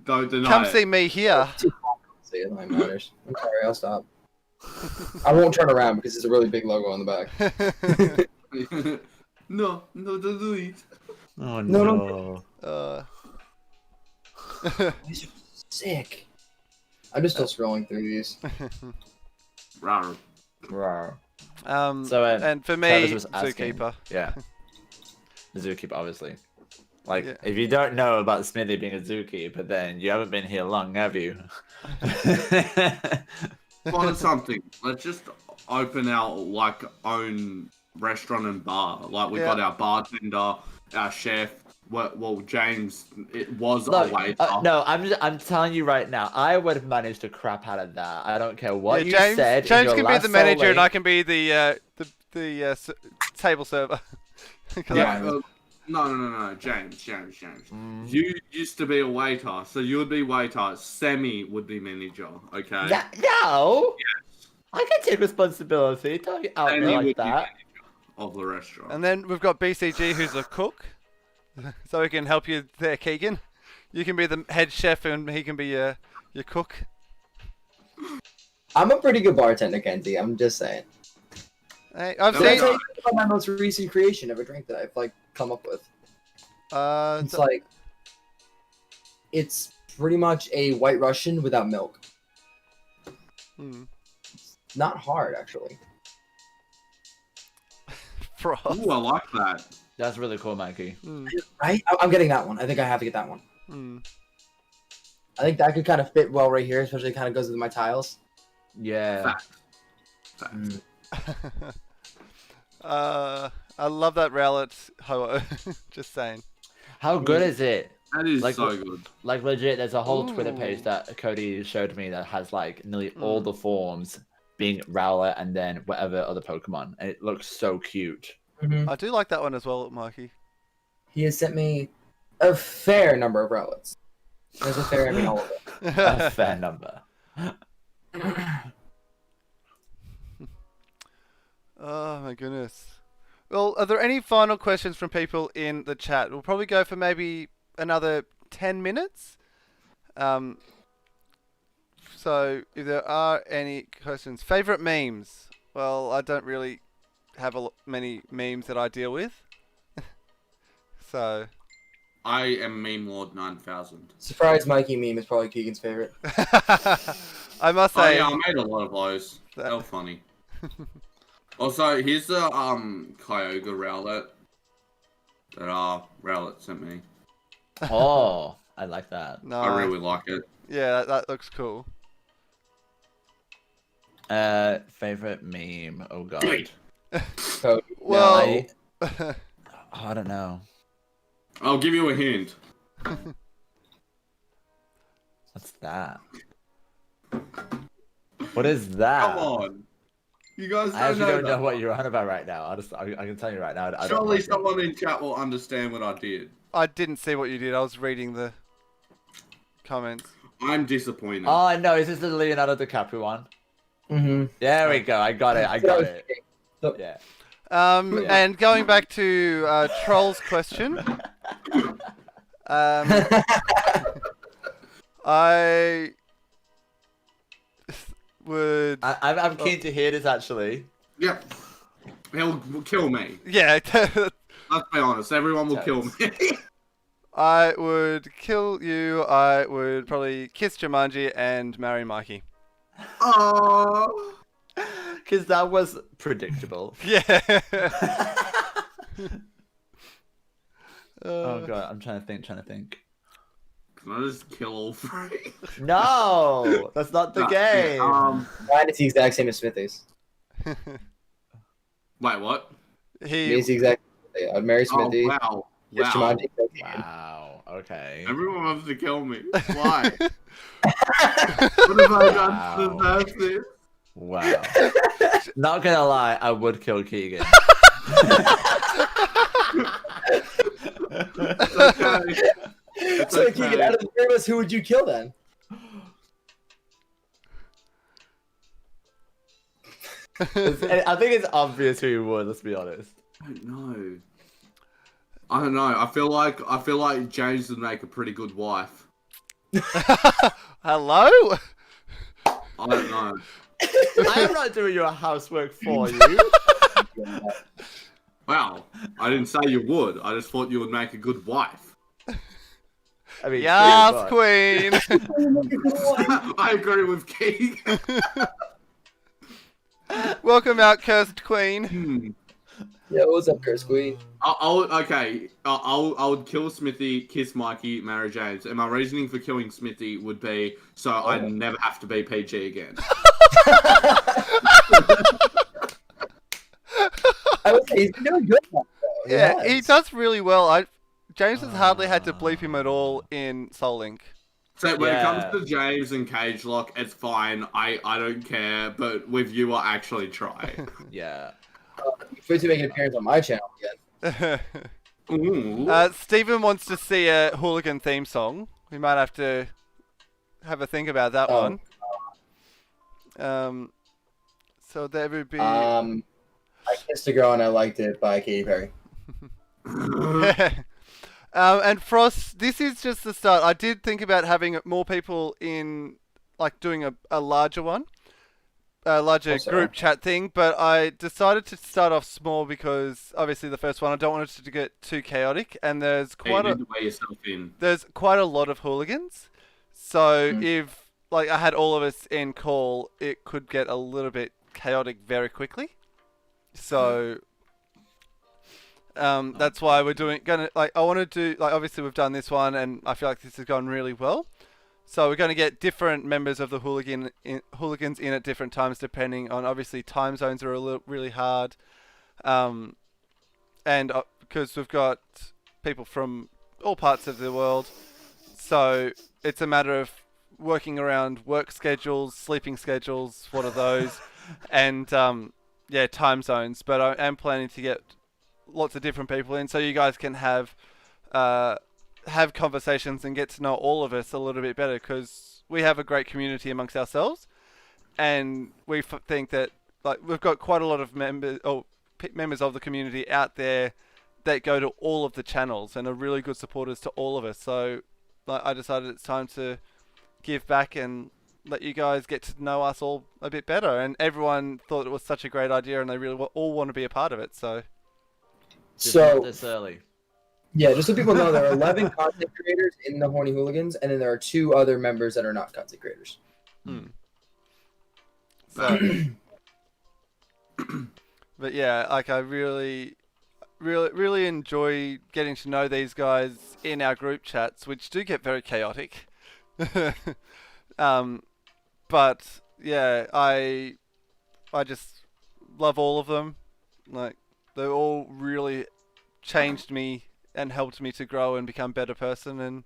Don't deny Come it. see me here. See, it only matters. I'm sorry, I'll stop. I won't turn around because it's a really big logo on the back. No, don't do it. Oh No, Uh, These are sick. I'm just still scrolling through these. Rawr. Rawr. So, and for me, Travis was asking- zookeeper. Yeah. The zookeeper, obviously. Like, Yeah. if you don't know about Smithie being a zookeeper, then you haven't been here long, have you? Find something. Let's just open our own restaurant and bar. Like we Yeah. got our bartender, our chef. Well, James, it was Look, a waiter. no, I'm telling you right now, I would have managed to crap out of that. I don't care what you James, said. in James your can be last the manager, Soul and I Link. can be the table server. 'Cause Yeah, No. James. You used to be a waiter, so you would be waiter. Sammy would be manager. Okay. No. Yes. I can take responsibility. Don't get out Sammy there would like be that. manager of the restaurant. And then we've got BCG, who's a cook, so he can help you there, Keegan. You can be the head chef, and he can be your cook. I'm a pretty good bartender, Kenzie. I'm just saying. Hey, I've No, Did I seen. tell you about my most recent creation of a drink that I've like come up with? It's like it's pretty much a White Russian without milk. Not hard, actually. Frost. Ooh, I like that. That's really cool, Mikeyyy. Right? I'm getting that one. I think I have to get that one. I think that could kind of fit well right here, especially kind of goes with my tiles. Yeah. Fact. I love that rowlet ho. Just saying. How good is it? That is Like, so good. Like legit, there's a whole Twitter Ooh. page that Cody showed me that has like nearly all the forms being Rowlet and then whatever other Pokemon, and it looks so cute. I do like that one as well, Mikey. He has sent me a fair number of relics. There's a fair, I mean all of it. A fair number. Oh my goodness. Well, are there any final questions from people in the chat? We'll probably go for maybe another 10 minutes. So if there are any questions, favorite memes? Well, I don't really have many memes that I deal with. So I am Meme Lord 9000. Surprise Mikeyyy meme is probably Keegan's favorite. I must Oh say, yeah, I made a lot of those. They were funny. Also, here's the Kyogre Rowlet that Rowlet sent me. Oh, I like that. no, I really like it. yeah, that looks cool. Favorite meme? Oh god. Wait. So, Well, I don't know. I'll give you a hint. What's that? What is that? Come on. You guys I actually don't know that. what you're on about right now. I can tell you right now. I don't Surely like it. someone in chat will understand what I did. I didn't see what you did. I was reading the comments. I'm disappointed. Oh no, is this the Leonardo DiCaprio one? Mm-hmm. There we go. I got it. I got it. So, Yeah. Yeah. And going back to Troll's question, I would. I'm keen to hear this actually. Yep. He'll kill me. Yeah, Let's be honest. Everyone will kill me. I would kill you. I would probably kiss JIManji and marry Mikeyyy. Oh. Because that was predictable. Yeah. Oh god, I'm trying to think. Can I just kill all three? No, that's not the game. mine is the exact same as Smithie's. Wait, what? It's the exact. I'd marry Smithie. Oh, wow. Kiss Wow. JIManji. Wow. Okay. Everyone wants to kill me. Why? What have I done to deserve this? Wow. Not gonna lie, I would kill Keegan. It's okay. It's So okay. Keegan, out of the three of us, who would you kill then? I think it's obvious who you would. Let's be honest. I don't know. I feel like James would make a pretty good wife. Hello? I don't know. I am not doing your housework for you. Wow. I didn't say you would. I just thought you would make a good wife. I mean, Yes, but- Queen. I agree with Keegan. Welcome out, cursed Queen. Yeah, what's up, Curse Queen? I would kill Smithie, kiss Mikeyyy, marry James, and my reasoning for killing Smithie would be so I never have to be PG again. I would say he's been doing good. Now, though. Yeah, he has. does really well. James has hardly had to bleep him at all in Soul Link. So when it comes Yeah. to James and Cage Lock, it's fine. I don't care. But with you, I actually try. Yeah. Free to make an appearance on my channel again. Ooh. Stephen wants to see a hooligan theme song. We might have to have a think about that Oh. one. So there would be. I Kissed a Girl and I Liked It by Katy Perry. And Frost, this is just the start. I did think about having more people in, like doing a larger one, a larger Also. group chat thing, but I decided to start off small because obviously the first one I don't want it to get too chaotic, and there's You quite need to weigh yourself in. there's quite a lot of hooligans. So if like I had all of us in call, it could get a little bit chaotic very quickly. So that's why we're I want to do, like, obviously we've done this one and I feel like this has gone really well. So we're going to get different members of the hooligans in at different times, depending on, obviously time zones are really hard. And because we've got people from all parts of the world. So it's a matter of working around work schedules, sleeping schedules, what are those? And time zones. But I am planning to get lots of different people in so you guys can have conversations and get to know all of us a little bit better, because we have a great community amongst ourselves, and we think that like we've got quite a lot of members of the community out there that go to all of the channels and are really good supporters to all of us. So like, I decided it's time to give back and let you guys get to know us all a bit better, and everyone thought it was such a great idea and they really all want to be a part of it. So Just So not this early. yeah, just so people know, there are 11 content creators in the Horny Hooligans, and then there are 2 other members that are not content creators. So, but yeah, like I really enjoy getting to know these guys in our group chats, which do get very chaotic. But yeah, I just love all of them. Like they all really changed me and helped me to grow and become a better person. And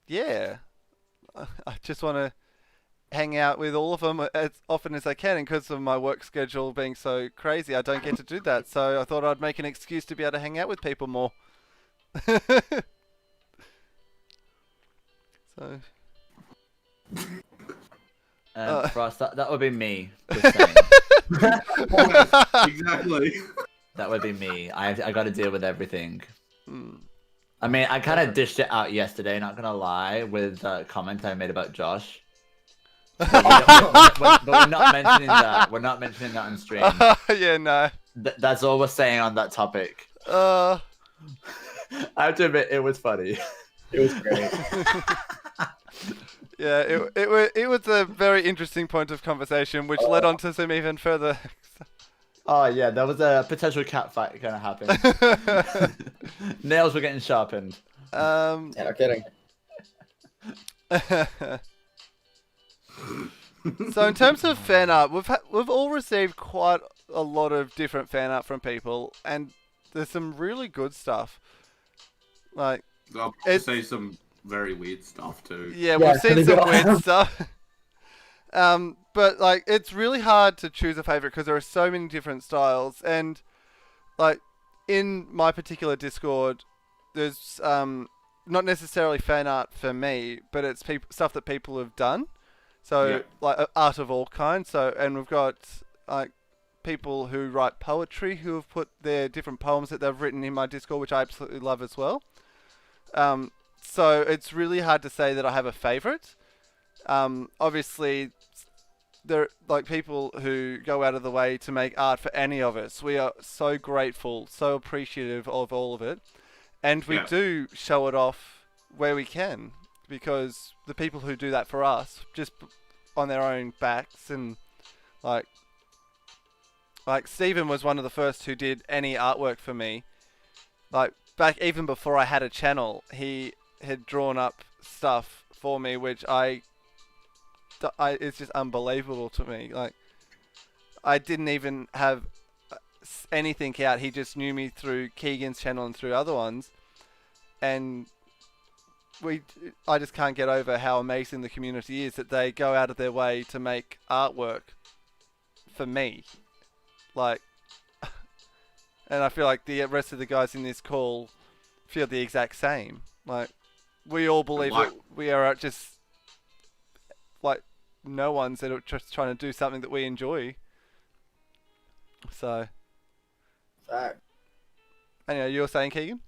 yeah, I just want to hang out with all of them as often as I can. And because of my work schedule being so crazy, I don't get to do that. So I thought I'd make an excuse to be able to hang out with people more. So. For us, that would be me. Just saying. Exactly. That would be me. I got to deal with everything. Mm. I mean, I kind of dished it out yesterday, not gonna lie, with a comment I made about Josh. But we're not mentioning that. We're not mentioning that on stream. Yeah, no. That's all we're saying on that topic. Uh, I have to admit, it was funny. It was great. yeah, it was a very interesting point of conversation, which led on to some even further. Oh yeah, there was a potential cat fight gonna happen. Nails were getting sharpened. Yeah, no kidding. So in terms of fan art, we've all received quite a lot of different fan art from people, and there's some really good stuff. Like I'll It's- say some very weird stuff too. yeah, Yeah, we've seen they some go- weird stuff. But like it's really hard to choose a favorite because there are so many different styles, and like in my particular Discord, there's not necessarily fan art for me, but it's stuff that people have done. So Yeah. like art of all kinds. So and we've got like people who write poetry who have put their different poems that they've written in my Discord, which I absolutely love as well. So it's really hard to say that I have a favorite. Obviously, there like people who go out of the way to make art for any of us. We are so grateful, so appreciative of all of it, and we Yeah. do show it off where we can, because the people who do that for us just on their own backs, and like Stephen was one of the first who did any artwork for me. Like back even before I had a channel, he had drawn up stuff for me, which it's just unbelievable to me. Like I didn't even have anything out. He just knew me through Keegan's channel and through other ones, and I just can't get over how amazing the community is that they go out of their way to make artwork for me. Like And I feel like the rest of the guys in this call feel the exact same. Like, we all believe that we are just, like, no ones that are just trying to do something that we enjoy. So, Fact. anyway, you were saying, Keegan?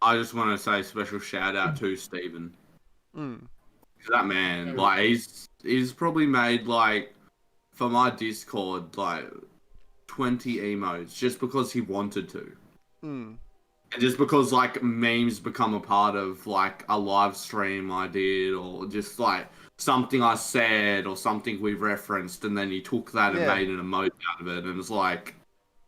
I just want to say special shout out to Steven. Mm. That man, like, he's probably made, like, for my Discord, like, 20 emotes just because he wanted to. Mm. And just because, like, memes become a part of, like, a live stream I did, or just, like, something I said, or something we referenced, and then he took that and made an emote out of it, and it's like...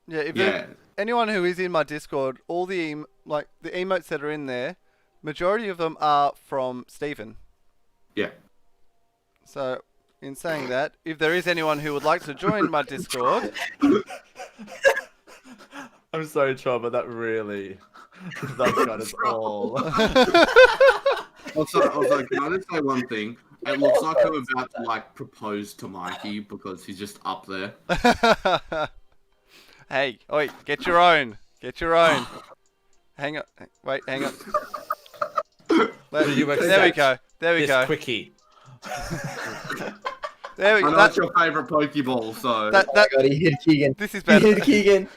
Yeah, anyone who is in my Discord, all the the emotes that are in there, majority of them are from Steven. Yeah. So, in saying that, if there is anyone who would like to join my Discord... I'm sorry, Troll, but that really... that got us all. Also, can I just say one thing? It looks like I'm about to, like, propose to Mikeyyy because he's just up there. Hey, oi, get your own. Get your own. Hang on. Wait, hang on. There we go. There we go. Quickie. There we go. I know that's your favourite Pokeball, so... Oh my God, he hit Keegan. This is He better. hit Keegan.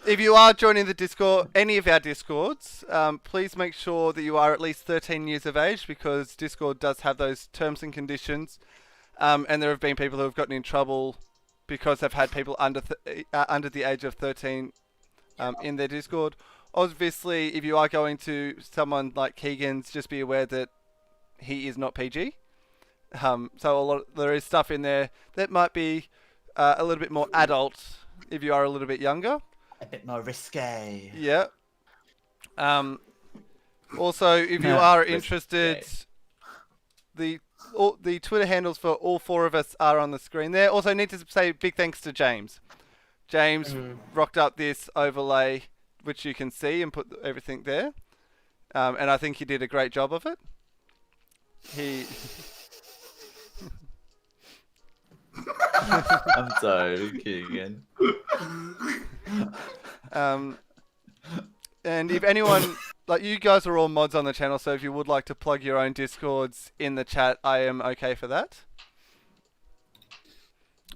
If you are joining the Discord, any of our Discords, please make sure that you are at least 13 years of age, because Discord does have those terms and conditions. And there have been people who have gotten in trouble because they've had people under the age of 13 in their Discord. Obviously, if you are going to someone like Keegan's, just be aware that he is not PG. So there is stuff in there that might be a little bit more adult if you are a little bit younger. A bit more risque. Yeah. Also, if you are interested, the Twitter handles for all four of us are on the screen there. Also, need to say big thanks to James. James rocked up this overlay, which you can see, and put everything there. And I think he did a great job of it. I'm sorry, Keegan. And if anyone, like, you guys are all mods on the channel, so if you would like to plug your own Discords in the chat, I am okay for that.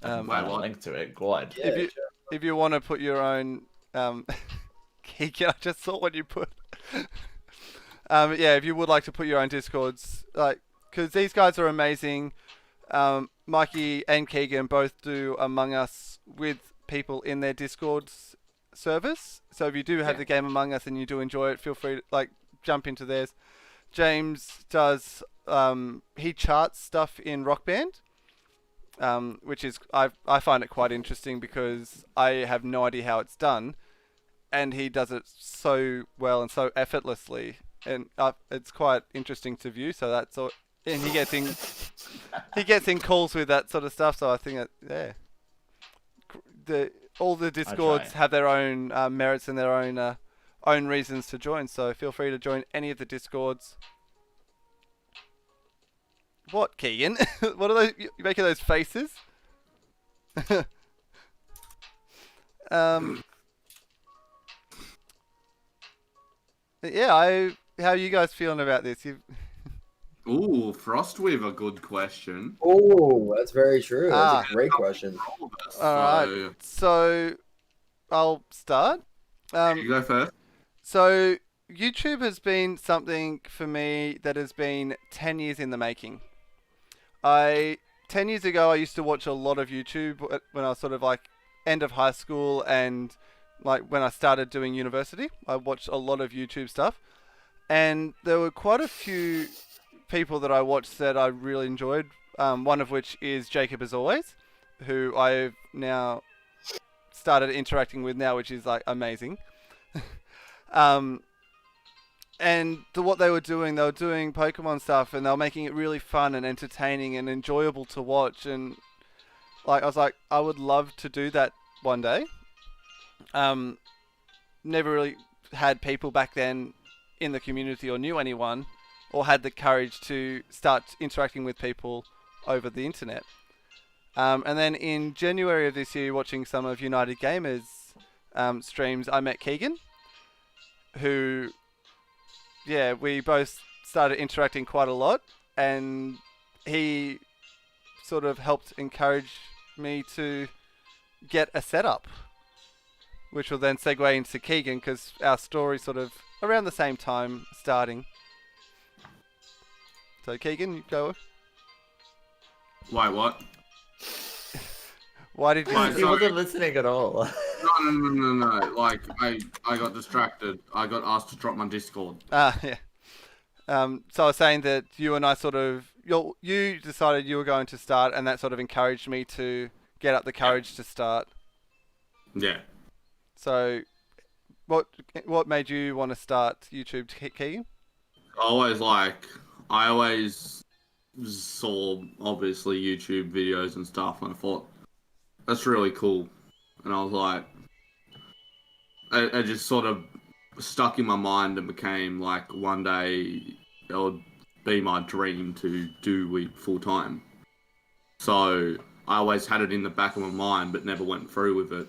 Wow, link to it. God. Yeah, If you want to put your own, Keegan, I just saw what you put. Yeah, if you would like to put your own Discords, like, because these guys are amazing. Mikeyyy and Keegan both do Among Us with people in their Discord service. So if you do have the game Among Us and you do enjoy it, feel free to, like, jump into theirs. James does, he charts stuff in Rock Band, which is, I find it quite interesting because I have no idea how it's done, and he does it so well and so effortlessly, and it's quite interesting to view. So that's all, and he gets in calls with that sort of stuff. So I think that all the Discords have their own merits and their own reasons to join. So feel free to join any of the Discords. What, Keegan? What are those? You making those faces? Yeah, how are you guys feeling about this? Ooh, Frostweave, a good question. Oh, that's very true. That's a great question. Alright, so I'll start. You go first. So YouTube has been something for me that has been 10 years in the making. 10 years ago, I used to watch a lot of YouTube when I was sort of like end of high school and like when I started doing university. I watched a lot of YouTube stuff, and there were quite a few people that I watched that I really enjoyed. One of which is Jacob as always, who I've now started interacting with now, which is like amazing. And what they were doing Pokemon stuff, and they were making it really fun and entertaining and enjoyable to watch. And like I was like, I would love to do that one day. Never really had people back then in the community or knew anyone or had the courage to start interacting with people over the internet. And then in January of this year, watching some of United Gamers streams, I met Keegan, who, yeah, we both started interacting quite a lot, and he sort of helped encourage me to get a setup, which will then segue into Keegan, because our story sort of around the same time starting. So Keegan, you go. Wait, what? Why did you? Wait, He wasn't listening at all. No. Like, I got distracted. I got asked to drop my Discord. Yeah. So I was saying that you and I sort of, you decided you were going to start, and that sort of encouraged me to get up the courage to start. Yeah. So, what made you want to start YouTube, Keegan? I always saw, obviously, YouTube videos and stuff, and I thought, that's really cool. And I was like, it just sort of stuck in my mind and became like, one day it would be my dream to do it full time. So I always had it in the back of my mind, but never went through with it.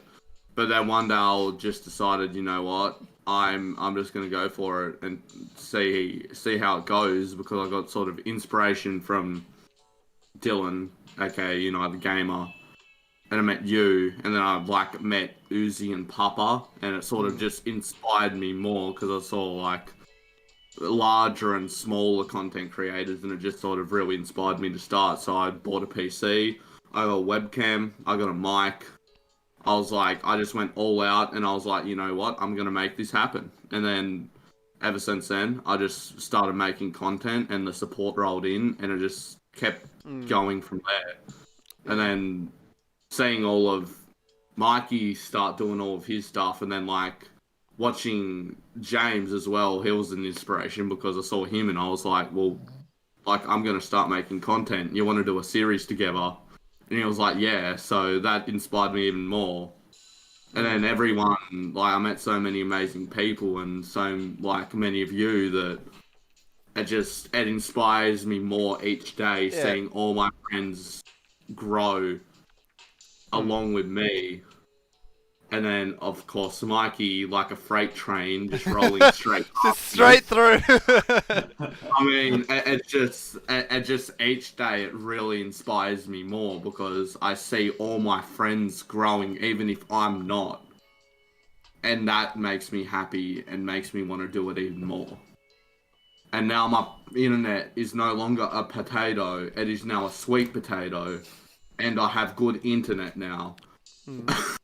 But then one day I just decided, you know what, I'm just gonna go for it and see how it goes, because I got sort of inspiration from Dylan, aka United Gamer, and I met you, and then I met Uzi and Papa, and it sort of just inspired me more, because I saw like larger and smaller content creators, and it just sort of really inspired me to start. So I bought a PC, I got a webcam, I got a mic. I was like, I just went all out, and I was like, you know what, I'm gonna make this happen. And then ever since then, I just started making content, and the support rolled in, and it just kept going from there. And then seeing all of Mikeyyy start doing all of his stuff, and then like watching James as well, he was an inspiration, because I saw him and I was like, well, like, I'm gonna start making content. You want to do a series together? And he was like, yeah. So that inspired me even more. And then everyone, like, I met so many amazing people, and so like many of you, that it inspires me more each day, seeing all my friends grow along with me. And then, of course, Mikeyyy, like a freight train, just rolling straight Just straight through. I mean, it just each day it really inspires me more, because I see all my friends growing, even if I'm not. And that makes me happy and makes me want to do it even more. And now my internet is no longer a potato, it is now a sweet potato. And I have good internet now.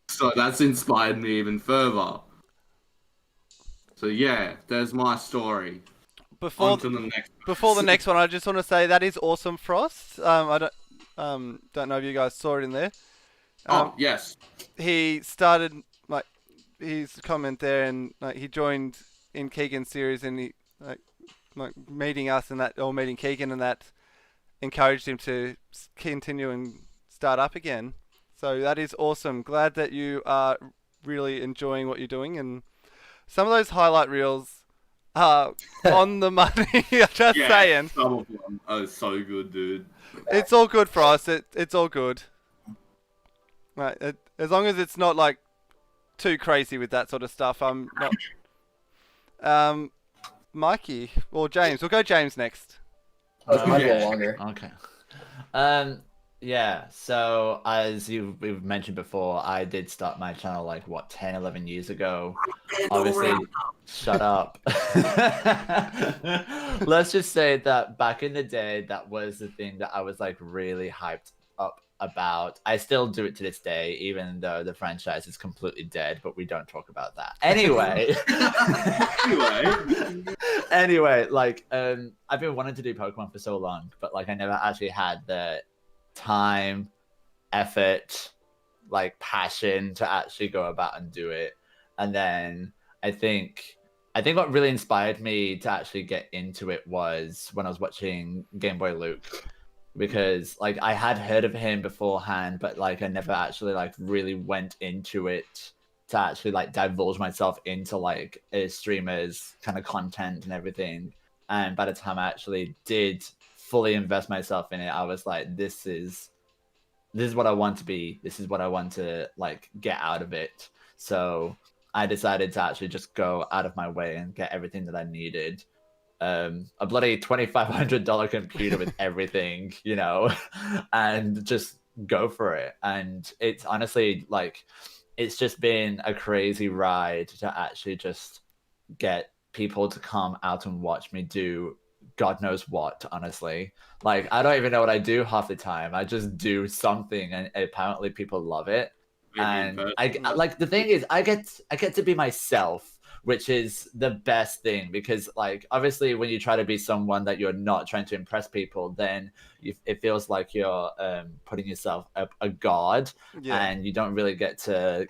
So that's inspired me even further. So yeah, there's my story. Before the next one, I just want to say that is awesome, Frost. I don't know if you guys saw it in there. Yes. He started like his comment there, and like he joined in Keegan's series, and he like meeting us and that, or meeting Keegan, and that encouraged him to continue and start up again. So that is awesome. Glad that you are really enjoying what you're doing, and some of those highlight reels are on the money. Just saying. Some of them are so good, dude. It's all good for us. It's all good. Right. As long as it's not like too crazy with that sort of stuff. I'm not. Mikeyyy or James. We'll go James next. That might be a longer. Okay. Yeah, so as we've mentioned before, I did start my channel like, 10, 11 years ago. Obviously, shut up. Let's just say that back in the day, that was the thing that I was like really hyped up about. I still do it to this day, even though the franchise is completely dead, but we don't talk about that. Anyway. Anyway, like, I've been wanting to do Pokemon for so long, but like I never actually had the time, effort, like passion to actually go about and do it. And then I think what really inspired me to actually get into it was when I was watching Game Boy Luke, because like I had heard of him beforehand, but like I never actually like really went into it to actually like divulge myself into like a streamer's kind of content and everything. And by the time I actually did fully invest myself in it, I was like, this is this is what I want to be. This is what I want to like get out of it. So I decided to actually just go out of my way and get everything that I needed. A bloody $2,500 computer with everything, you know, and just go for it. And it's honestly like, it's just been a crazy ride to actually just get people to come out and watch me do God knows what, honestly. Like, I don't even know what I do half the time. I just do something and apparently people love it. And I like, the thing is, I get to be myself, which is the best thing, because like, obviously when you try to be someone that you're not, trying to impress people, then it feels like you're putting yourself up a god, and you don't really get to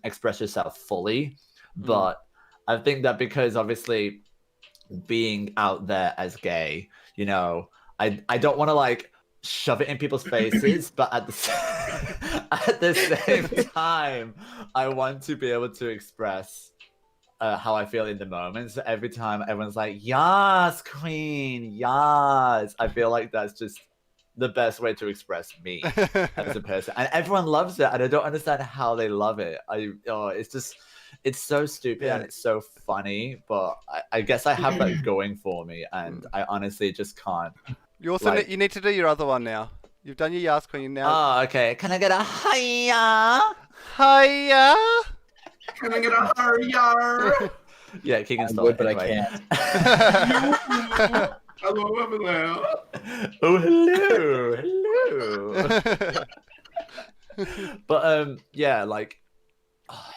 express yourself fully. But I think that because obviously being out there as gay, you know, I don't want to like shove it in people's faces, but at the same time, I want to be able to express how I feel in the moment. So every time everyone's like, "Yes, queen, yes," I feel like that's just the best way to express me as a person, and everyone loves it, and I don't understand how they love it. It's so stupid and it's so funny, but I guess I have that going for me, and I honestly just can't. You also you need to do your other one now. You've done your Yas Queen now. Oh, okay. Can I get a hiya? Hiya! Can I get a hurry? Yeah, Keegan I stole would, it but anyway. I can't. Hello over there. Oh, hello. But yeah, like,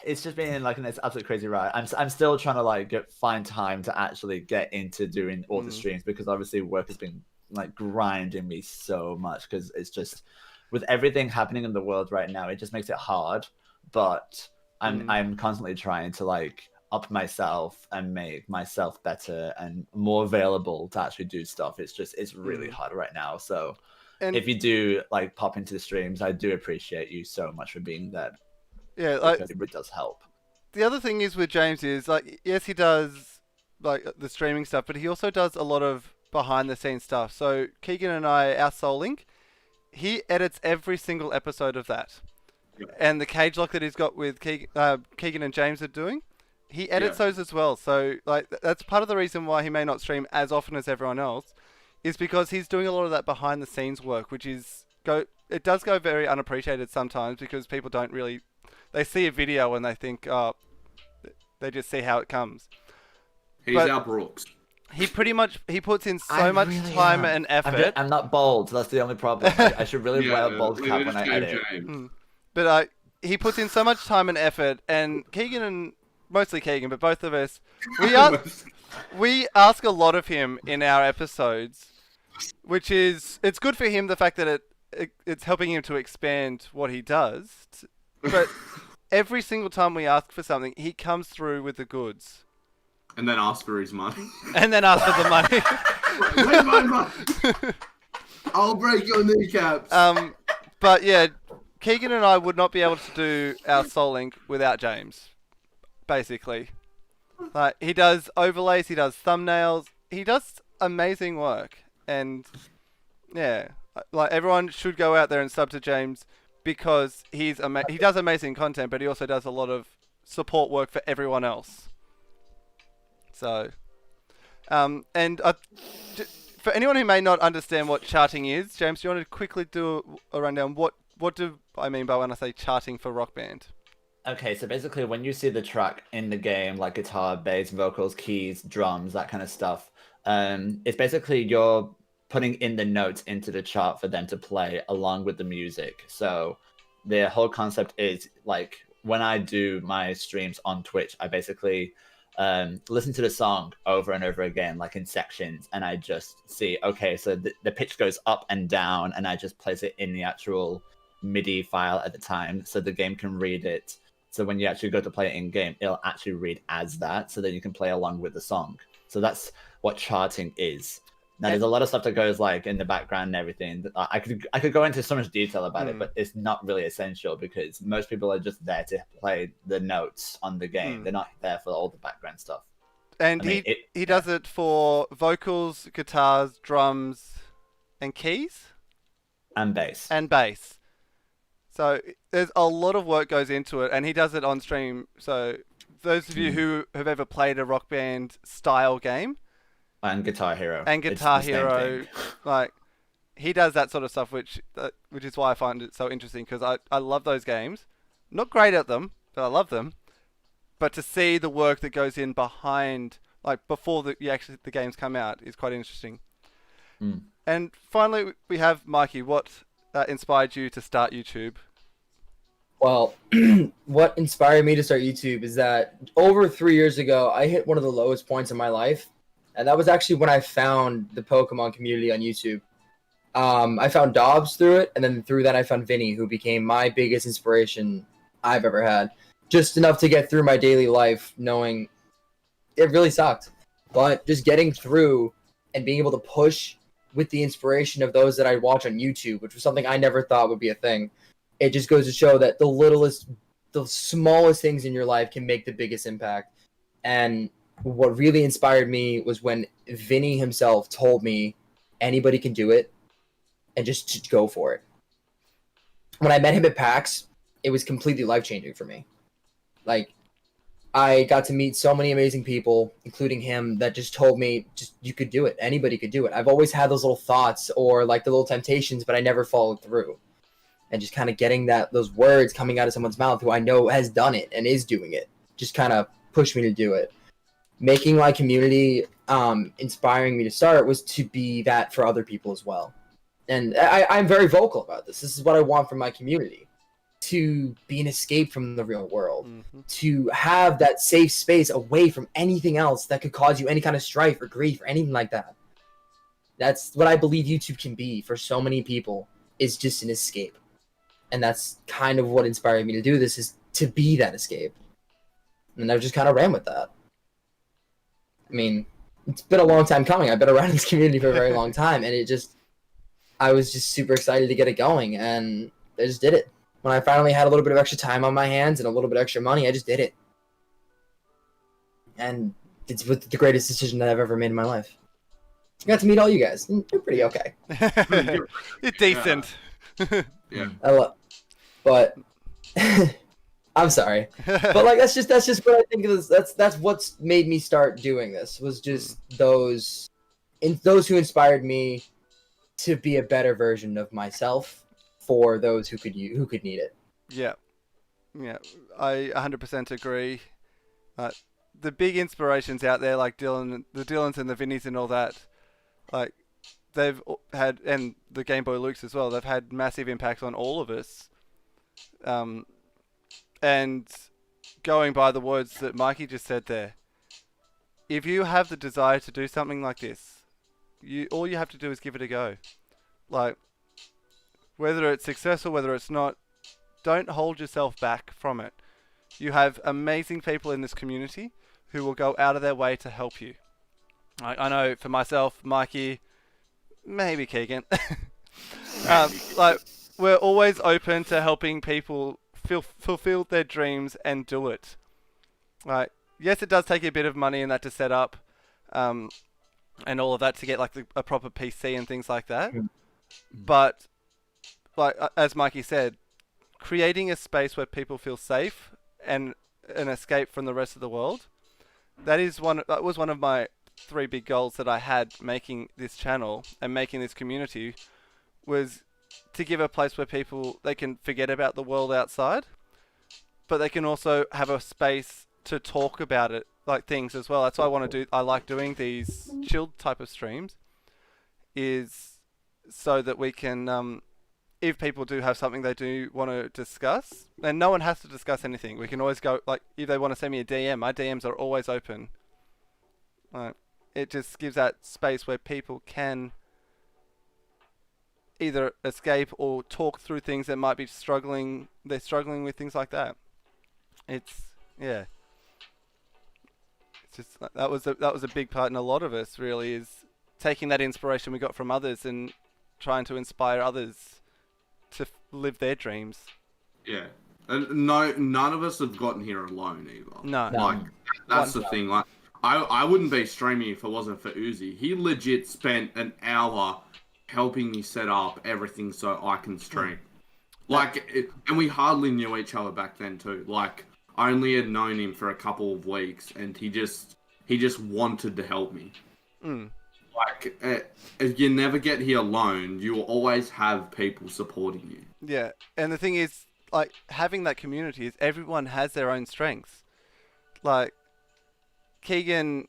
it's just been like an absolute crazy ride. I'm still trying to like find time to actually get into doing all the streams, because obviously work has been like grinding me so much, because it's just, with everything happening in the world right now, it just makes it hard. But I'm constantly trying to like up myself and make myself better and more available to actually do stuff. It's really hard right now. So if you do like pop into the streams, I do appreciate you so much for being there. Yeah, like, because it really does help. The other thing is with James is like, yes, he does like the streaming stuff, but he also does a lot of behind the scenes stuff. So Keegan and I, our Soul Link, he edits every single episode of that. And the cage lock that he's got with Keegan and James are doing, he edits those as well. So like, that's part of the reason why he may not stream as often as everyone else, is because he's doing a lot of that behind the scenes work, which is it does go very unappreciated sometimes, because people don't really, they see a video and they think, oh, they just see how it comes. He's our Brooks. He pretty much, he puts in so much time and effort. I'm not bold, so that's the only problem. I should really wear a bold cap when I edit. But he puts in so much time and effort, and Keegan, and mostly Keegan, but both of us, we ask a lot of him in our episodes, which is, it's good for him, the fact that it's helping him to expand what he does. But every single time we ask for something, he comes through with the goods. And then ask for his money. And then ask for the money. Where's my money? I'll break your kneecaps. But yeah, Keegan and I would not be able to do our Soul Link without James. Basically, like, he does overlays, he does thumbnails, he does amazing work, and yeah, like, everyone should go out there and sub to James, because he does amazing content, but he also does a lot of support work for everyone else. So, and for anyone who may not understand what charting is, James, do you want to quickly do a rundown? What do I mean by when I say charting for Rock Band? Okay, so basically when you see the track in the game, like guitar, bass, vocals, keys, drums, that kind of stuff, it's basically you're putting in the notes into the chart for them to play along with the music. So the whole concept is, like, when I do my streams on Twitch, I basically listen to the song over and over again, like in sections, and I just see, okay, so the pitch goes up and down, and I just place it in the actual MIDI file at the time, so the game can read it. So when you actually go to play it in game, it'll actually read as that, so then you can play along with the song. So that's what charting is. Now, there's a lot of stuff that goes like in the background and everything. I could go into so much detail about it, but it's not really essential, because most people are just there to play the notes on the game. They're not there for all the background stuff. And he does it for vocals, guitars, drums, and keys? And bass. And bass. So there's a lot of work goes into it, and he does it on stream. So those of you who have ever played a Rock Band style game And Guitar Hero. and It's Guitar the same Hero, thing. like he does that sort of stuff, which is why I find it so interesting because I love those games. Not great at them, but I love them. But to see the work that goes in behind, like before the games come out, is quite interesting. Mm. And finally, we have Mikeyyy. What inspired you to start YouTube? Well, what inspired me to start YouTube is that over 3 years ago, I hit one of the lowest points in my life. And that was actually when I found the Pokemon community on YouTube. I found Dobbs through it, and then through that I found Vinny, who became my biggest inspiration I've ever had. Just enough to get through my daily life, knowing it really sucked. But just getting through and being able to push with the inspiration of those that I watch on YouTube, which was something I never thought would be a thing. It just goes to show that the smallest things in your life can make the biggest impact. And what really inspired me was when Vinny himself told me anybody can do it and just go for it. When I met him at PAX, it was completely life-changing for me. Like, I got to meet so many amazing people, including him, that just told me, just you could do it. Anybody could do it. I've always had those little thoughts or like the little temptations, but I never followed through. And just kind of getting those words coming out of someone's mouth who I know has done it and is doing it, just kind of pushed me to do it. Making my community inspiring me to start was to be that for other people as well. And I'm very vocal about this. This is what I want from my community. To be an escape from the real world, to have that safe space away from anything else that could cause you any kind of strife or grief or anything like that. That's what I believe YouTube can be for so many people, is just an escape. And that's kind of what inspired me to do this, is to be that escape. And I've just kind of ran with that. I mean, it's been a long time coming. I've been around this community for a very long time, and I was just super excited to get it going, and I just did it. When I finally had a little bit of extra time on my hands and a little bit of extra money, I just did it. And it's the greatest decision that I've ever made in my life. I got to meet all you guys. You're pretty okay. You're decent. Yeah. But I'm sorry. But like that's just what I think is. That's what's made me start doing this. Was just those who inspired me to be a better version of myself for those who could need it. Yeah, I 100% agree. The big inspirations out there, like the Dylans and the Vinnies and all that, like they've had, and the Game Boy Lukes as well. They've had massive impacts on all of us. And going by the words that Mikeyyy just said there, if you have the desire to do something like this, all you have to do is give it a go. Like, whether it's successful, whether it's not, don't hold yourself back from it. You have amazing people in this community who will go out of their way to help you. I know for myself, Mikeyyy, maybe Keegan. Like, we're always open to helping people fulfill their dreams and do it. Like, yes, it does take a bit of money and that to set up, and all of that to get like a proper PC and things like that. But like as Mikeyyy said, creating a space where people feel safe and an escape from the rest of the world, that was one of my 3 big goals that I had making this channel and making this community, was to give a place where they can forget about the world outside, but they can also have a space to talk about it, like things as well. That's why I like doing these chilled type of streams, is so that we can, if people do have something they do want to discuss, and no one has to discuss anything, we can always go, like, if they want to send me a DM, my DMs are always open. It just gives that space where people can either escape or talk through things that might be struggling with, things like that. It's just that was a big part in a lot of us, really, is taking that inspiration we got from others and trying to inspire others to live their dreams. Yeah. And none of us have gotten here alone either. No. Like, that's the thing. Like, I wouldn't be streaming if it wasn't for Uzi. He legit spent an hour helping me set up everything so I can stream. And we hardly knew each other back then too. Like, I only had known him for a couple of weeks, and he just wanted to help me. Mm. Like, you never get here alone. You will always have people supporting you. Yeah, and the thing is, like, having that community is everyone has their own strengths. Like, Keegan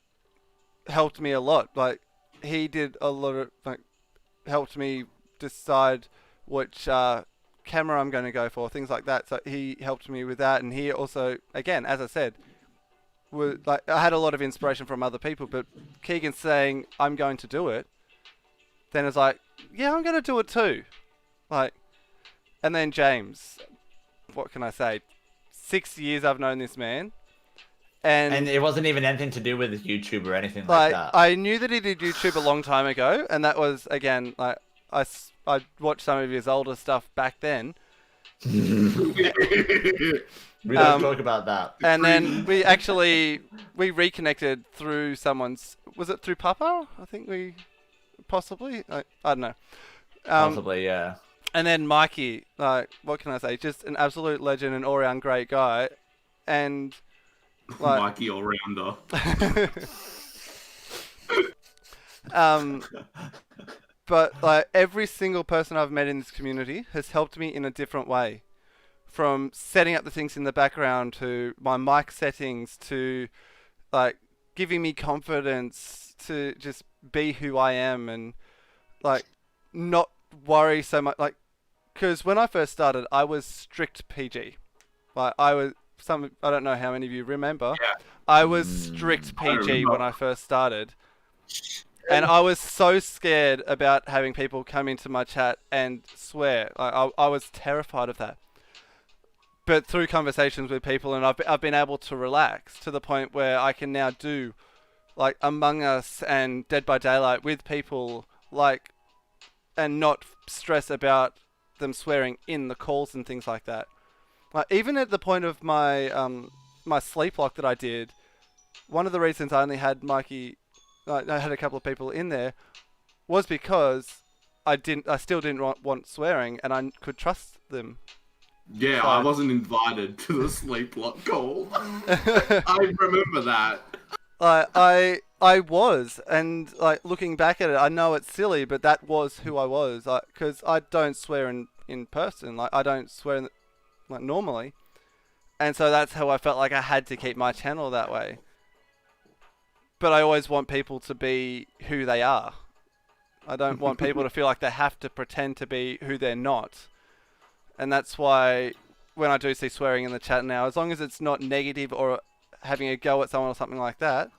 helped me a lot. Like, he did a lot of, like, helped me decide which camera I'm going to go for, things like that. So he helped me with that, and he also, again, as I said, like, I had a lot of inspiration from other people, but Keegan saying I'm going to do it, then it's like, yeah, I'm going to do it too. Like, and then James, what can I say? 6 years I've known this man. And it wasn't even anything to do with YouTube or anything like that. I knew that he did YouTube a long time ago, and that was, again, like, I watched some of his older stuff back then. We don't talk about that. And then we reconnected through someone's, was it through Papa? I think possibly, I don't know. Possibly, yeah. And then Mikeyyy, like, what can I say? Just an absolute legend, an all-round great guy. And, like, Mikeyyy all-rounder. But, like, every single person I've met in this community has helped me in a different way. From setting up the things in the background to my mic settings to, like, giving me confidence to just be who I am and, like, not worry so much. Like, because when I first started, I was strict PG. Like, I don't know how many of you remember. Yeah. I was strict PG when I first started. And I was so scared about having people come into my chat and swear. I was terrified of that. But through conversations with people, and I've been able to relax to the point where I can now do, like, Among Us and Dead by Daylight with people, like, and not stress about them swearing in the calls and things like that. Like, even at the point of my my sleep lock that I did, one of the reasons I only had Mikeyyy, I had a couple of people in there, was because I still didn't want swearing, and I could trust them. Yeah, So. I wasn't invited to the sleep lock call. I remember that. I was, and, like, looking back at it, I know it's silly, but that was who I was. Because I don't swear in person. Like, I don't swear like normally, and so that's how I felt like I had to keep my channel that way. But I always want people to be who they are. I don't want people to feel like they have to pretend to be who they're not. And that's why when I do see swearing in the chat now, as long as it's not negative or having a go at someone or something like that,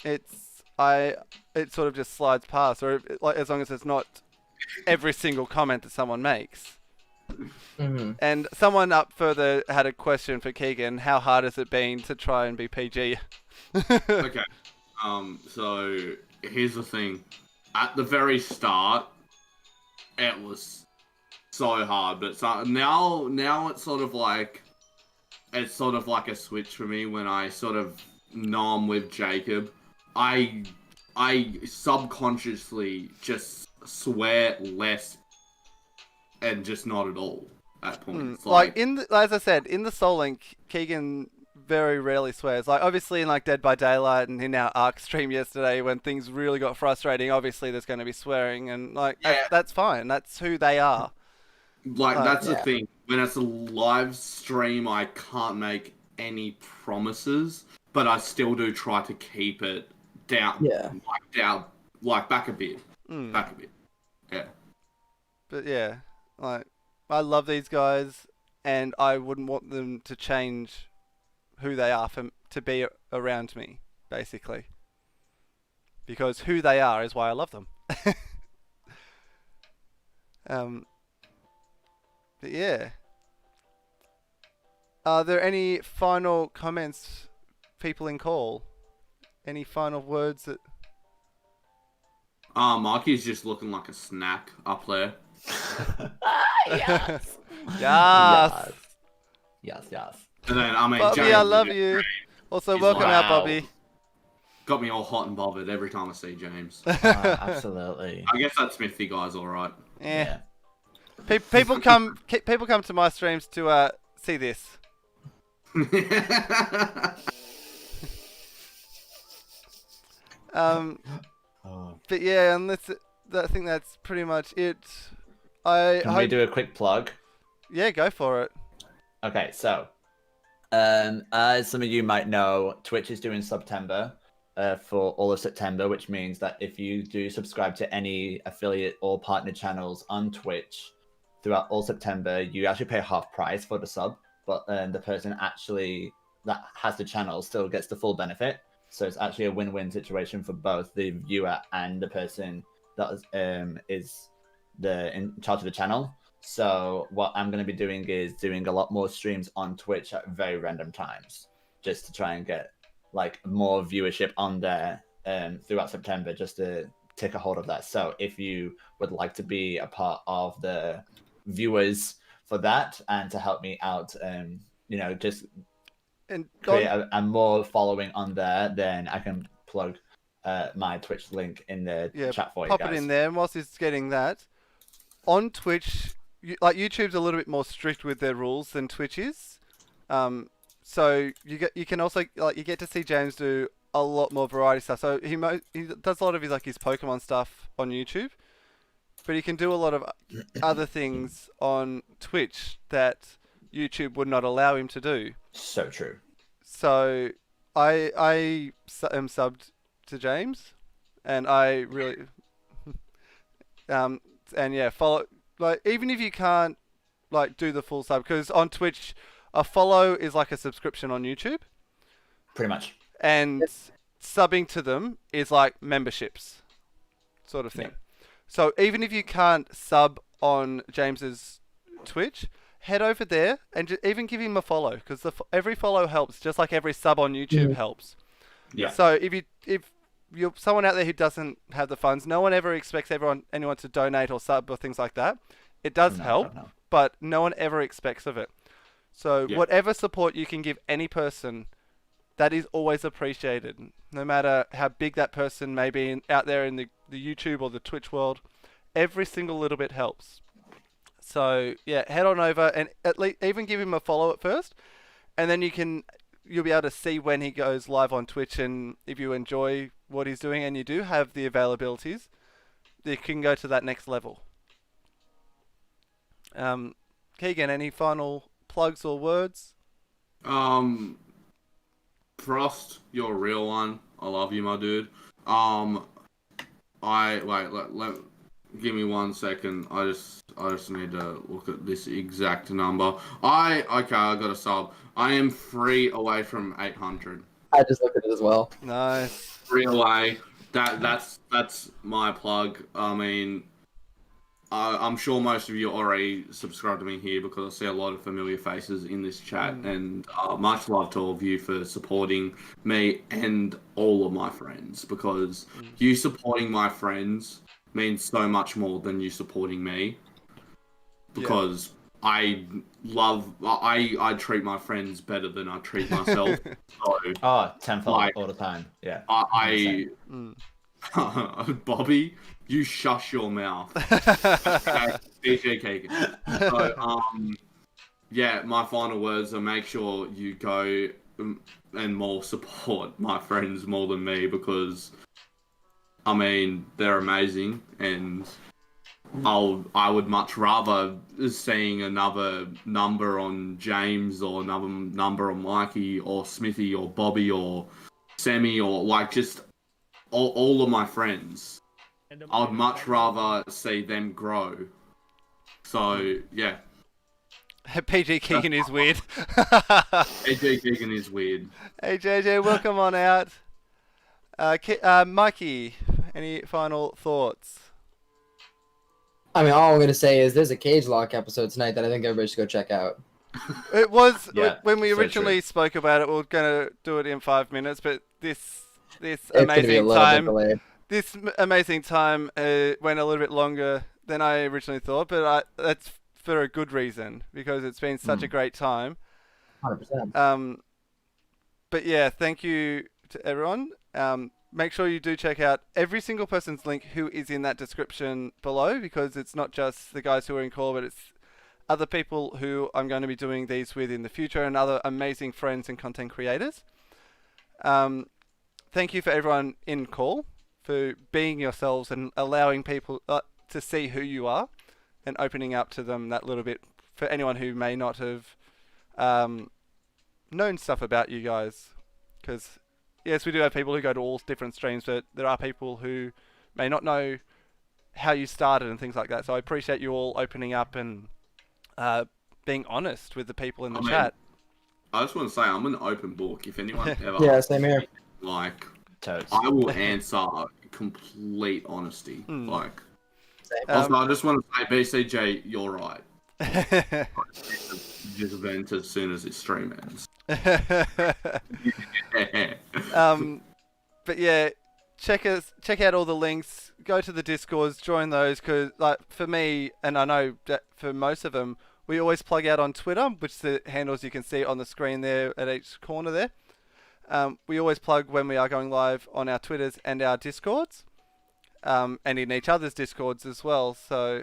it sort of just slides past. Or, like, as long as it's not every single comment that someone makes. Mm-hmm. And someone up further had a question for Keegan. How hard has it been to try and be PG? Okay. So here's the thing. At the very start, it was so hard, but now it's sort of like a switch for me when I sort of know I'm with Jacob. I subconsciously just swear less and just not at all at points. Like, as I said, in the Soul Link, Keegan very rarely swears. Like, obviously in, like, Dead by Daylight and in our Arc stream yesterday, when things really got frustrating, obviously there's going to be swearing, and, like, that's fine. That's who they are. Like, that's the thing. When it's a live stream, I can't make any promises, but I still do try to keep it down. Yeah. Like back a bit. Back a bit. Yeah. But yeah, like, I love these guys, and I wouldn't want them to change who they are to be around me, basically. Because who they are is why I love them. But yeah. Are there any final comments, people in call? Any final words that... Mikey's just looking like a snack up there. Yes. Yes. Yes. And then, I mean, Bobby, James, I love you. Also, He's welcome out, wow. Bobby. got me all hot and bothered every time I see James. Absolutely. I guess that Smithie guy's alright. Yeah. People come to my streams to see this. But yeah, and I think that's pretty much it. Can we do a quick plug? Yeah, go for it. Okay, so as some of you might know, Twitch is doing September for all of September, which means that if you do subscribe to any affiliate or partner channels on Twitch throughout all September, you actually pay half price for the sub, but the person actually that has the channel still gets the full benefit. So it's actually a win-win situation for both the viewer and the person that is in charge of the channel. So what I'm going to be doing is doing a lot more streams on Twitch at very random times, just to try and get like more viewership on there throughout September, just to take a hold of that. So if you would like to be a part of the viewers for that and to help me out, just create a more following on there, then I can plug my Twitch link in the chat for you guys. Pop it in there. And whilst he's getting that, on Twitch, YouTube's a little bit more strict with their rules than Twitch is. So you can also you get to see James do a lot more variety stuff. So he does a lot of his Pokemon stuff on YouTube, but he can do a lot of other things on Twitch that YouTube would not allow him to do. So true. So I am subbed to James, and I really and yeah, follow even if you can't do the full sub, because on Twitch a follow is like a subscription on YouTube. Pretty much. And subbing to them is like memberships sort of thing. Yeah. So even if you can't sub on James's Twitch, head over there and even give him a follow, because every follow helps, just like every sub on YouTube helps. Yeah. So if you're someone out there who doesn't have the funds, no one ever expects anyone to donate or sub or things like that. It does help, but no one ever expects of it. So whatever support you can give any person, that is always appreciated, no matter how big that person may be out there in the YouTube or the Twitch world. Every single little bit helps. So yeah, head on over and at least even give him a follow at first, and then you'll be able to see when he goes live on Twitch, and if you enjoy what he's doing and you do have the availabilities, you can go to that next level. Keegan, any final plugs or words? Frost, you're a real one. I love you, my dude. Give me 1 second. I just need to look at this exact number. I got a sub. I am 3 away from 800. I just looked at it as well. Nice. 3 away. That's my plug. I mean, I'm sure most of you already subscribed to me here because I see a lot of familiar faces in this chat, and much love to all of you for supporting me and all of my friends, because you supporting my friends means so much more than you supporting me, because I treat my friends better than I treat myself. So, tenfold all the time. Yeah. Bobby, you shush your mouth. DJ Keegan. So, my final words are: make sure you go and more support my friends more than me, because I mean, they're amazing, and I would much rather seeing another number on James or another number on Mikeyyy or Smithie or Bobby or Sammi or just all of my friends. I would much rather see them grow. So, yeah. PG Keegan is weird. PG Keegan is weird. Hey, JJ, welcome on out. Mikeyyy, any final thoughts? I mean, all I'm going to say is there's a Cage Lock episode tonight that I think everybody should go check out. It was, when we originally spoke about it, we were going to do it in 5 minutes, but this amazing time went a little bit longer than I originally thought, but that's for a good reason, because it's been such a great time. 100%. But yeah, thank you to everyone. make sure you do check out every single person's link who is in that description below, because it's not just the guys who are in call, but it's other people who I'm going to be doing these with in the future and other amazing friends and content creators. Thank you for everyone in call for being yourselves and allowing people to see who you are and opening up to them that little bit for anyone who may not have known stuff about you guys. Because, yes, we do have people who go to all different streams, but there are people who may not know how you started and things like that. So I appreciate you all opening up and being honest with the people in the chat. I just want to say I'm an open book. If anyone ever Yeah, same here. like, Totes. I will answer complete honesty. Like, Um, also, I just want to say, BCJ, you're right. Just vent as soon as this stream ends. But yeah, check out all the links. Go to the Discords, join those, because like for me, and I know that for most of them, we always plug out on Twitter, which the handles you can see on the screen there at each corner there. We always plug when we are going live on our Twitters and our Discords, and in each other's Discords as well. So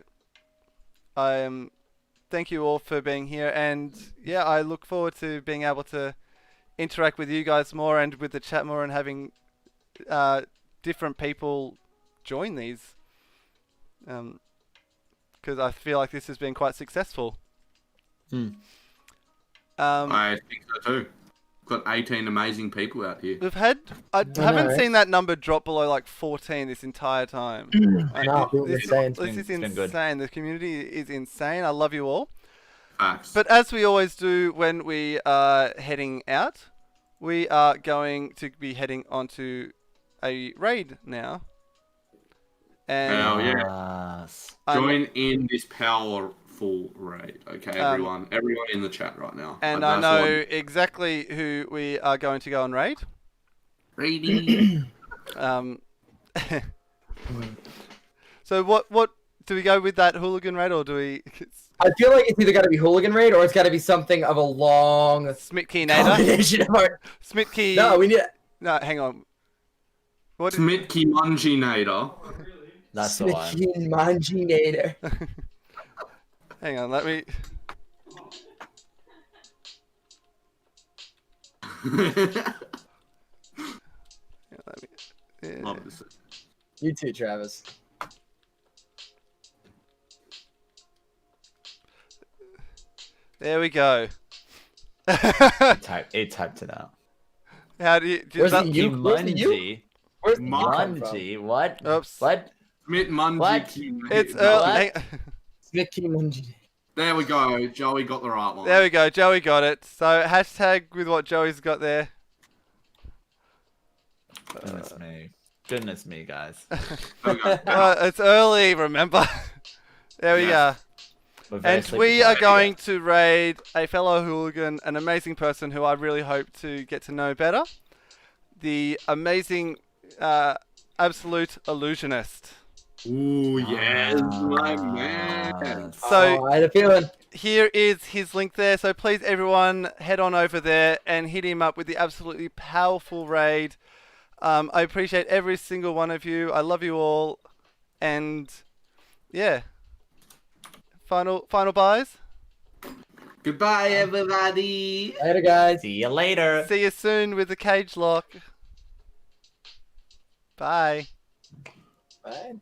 thank you all for being here, and yeah, I look forward to being able to interact with you guys more and with the chat more and having different people join these, because I feel like this has been quite successful. I think so too. Got 18 amazing people out here. We've had I haven't seen that number drop below like 14 this entire time. No, This insane. is been good. insane. The community is insane. I love you all. Facts. But as we always do when we are heading out, we are going to be heading onto a raid now. And Hell yeah. Yes. Join in this powerful raid. Okay, everyone in the chat right now. And Like, I that's know exactly who we are going to go and raid. Raiding. So what do we go with that hooligan raid, or do we I feel like it's either got to be Hooligan Raid or it's got to be something of a long Smithie Nader? combination of our... Smithie. No, we need... No, hang on. What is Mikeyyy Nader. That's the one. JIManji Nader. Hang on, let me. Yeah. Love this. You too, Travis. There we go. It typed it out. How do you? Where's the U? Where's the U? Keemanji. Where's the U come from? Keemanji. What? Oops. What? Mikeyyy. What? It's What? JIManji. There we go. Joey got the right one. There we go. Joey got it. So hashtag with what Joey's got there. Goodness me. Goodness me, guys. There we go. It's early, remember? There we Yeah. go. We're very And sleepy we are tired. going to raid a fellow hooligan, an amazing person who I really hope to get to know better. The amazing, absolute illusionist. Ooh, yes, my man. So Oh, I had a feeling. here is his link there. So please, everyone, head on over there and hit him up with the absolutely powerful raid. I appreciate every single one of you. I love you all. And yeah. Final buys. Goodbye, everybody. Later, guys. See you later. See you soon with the cage lock. Bye. Bye.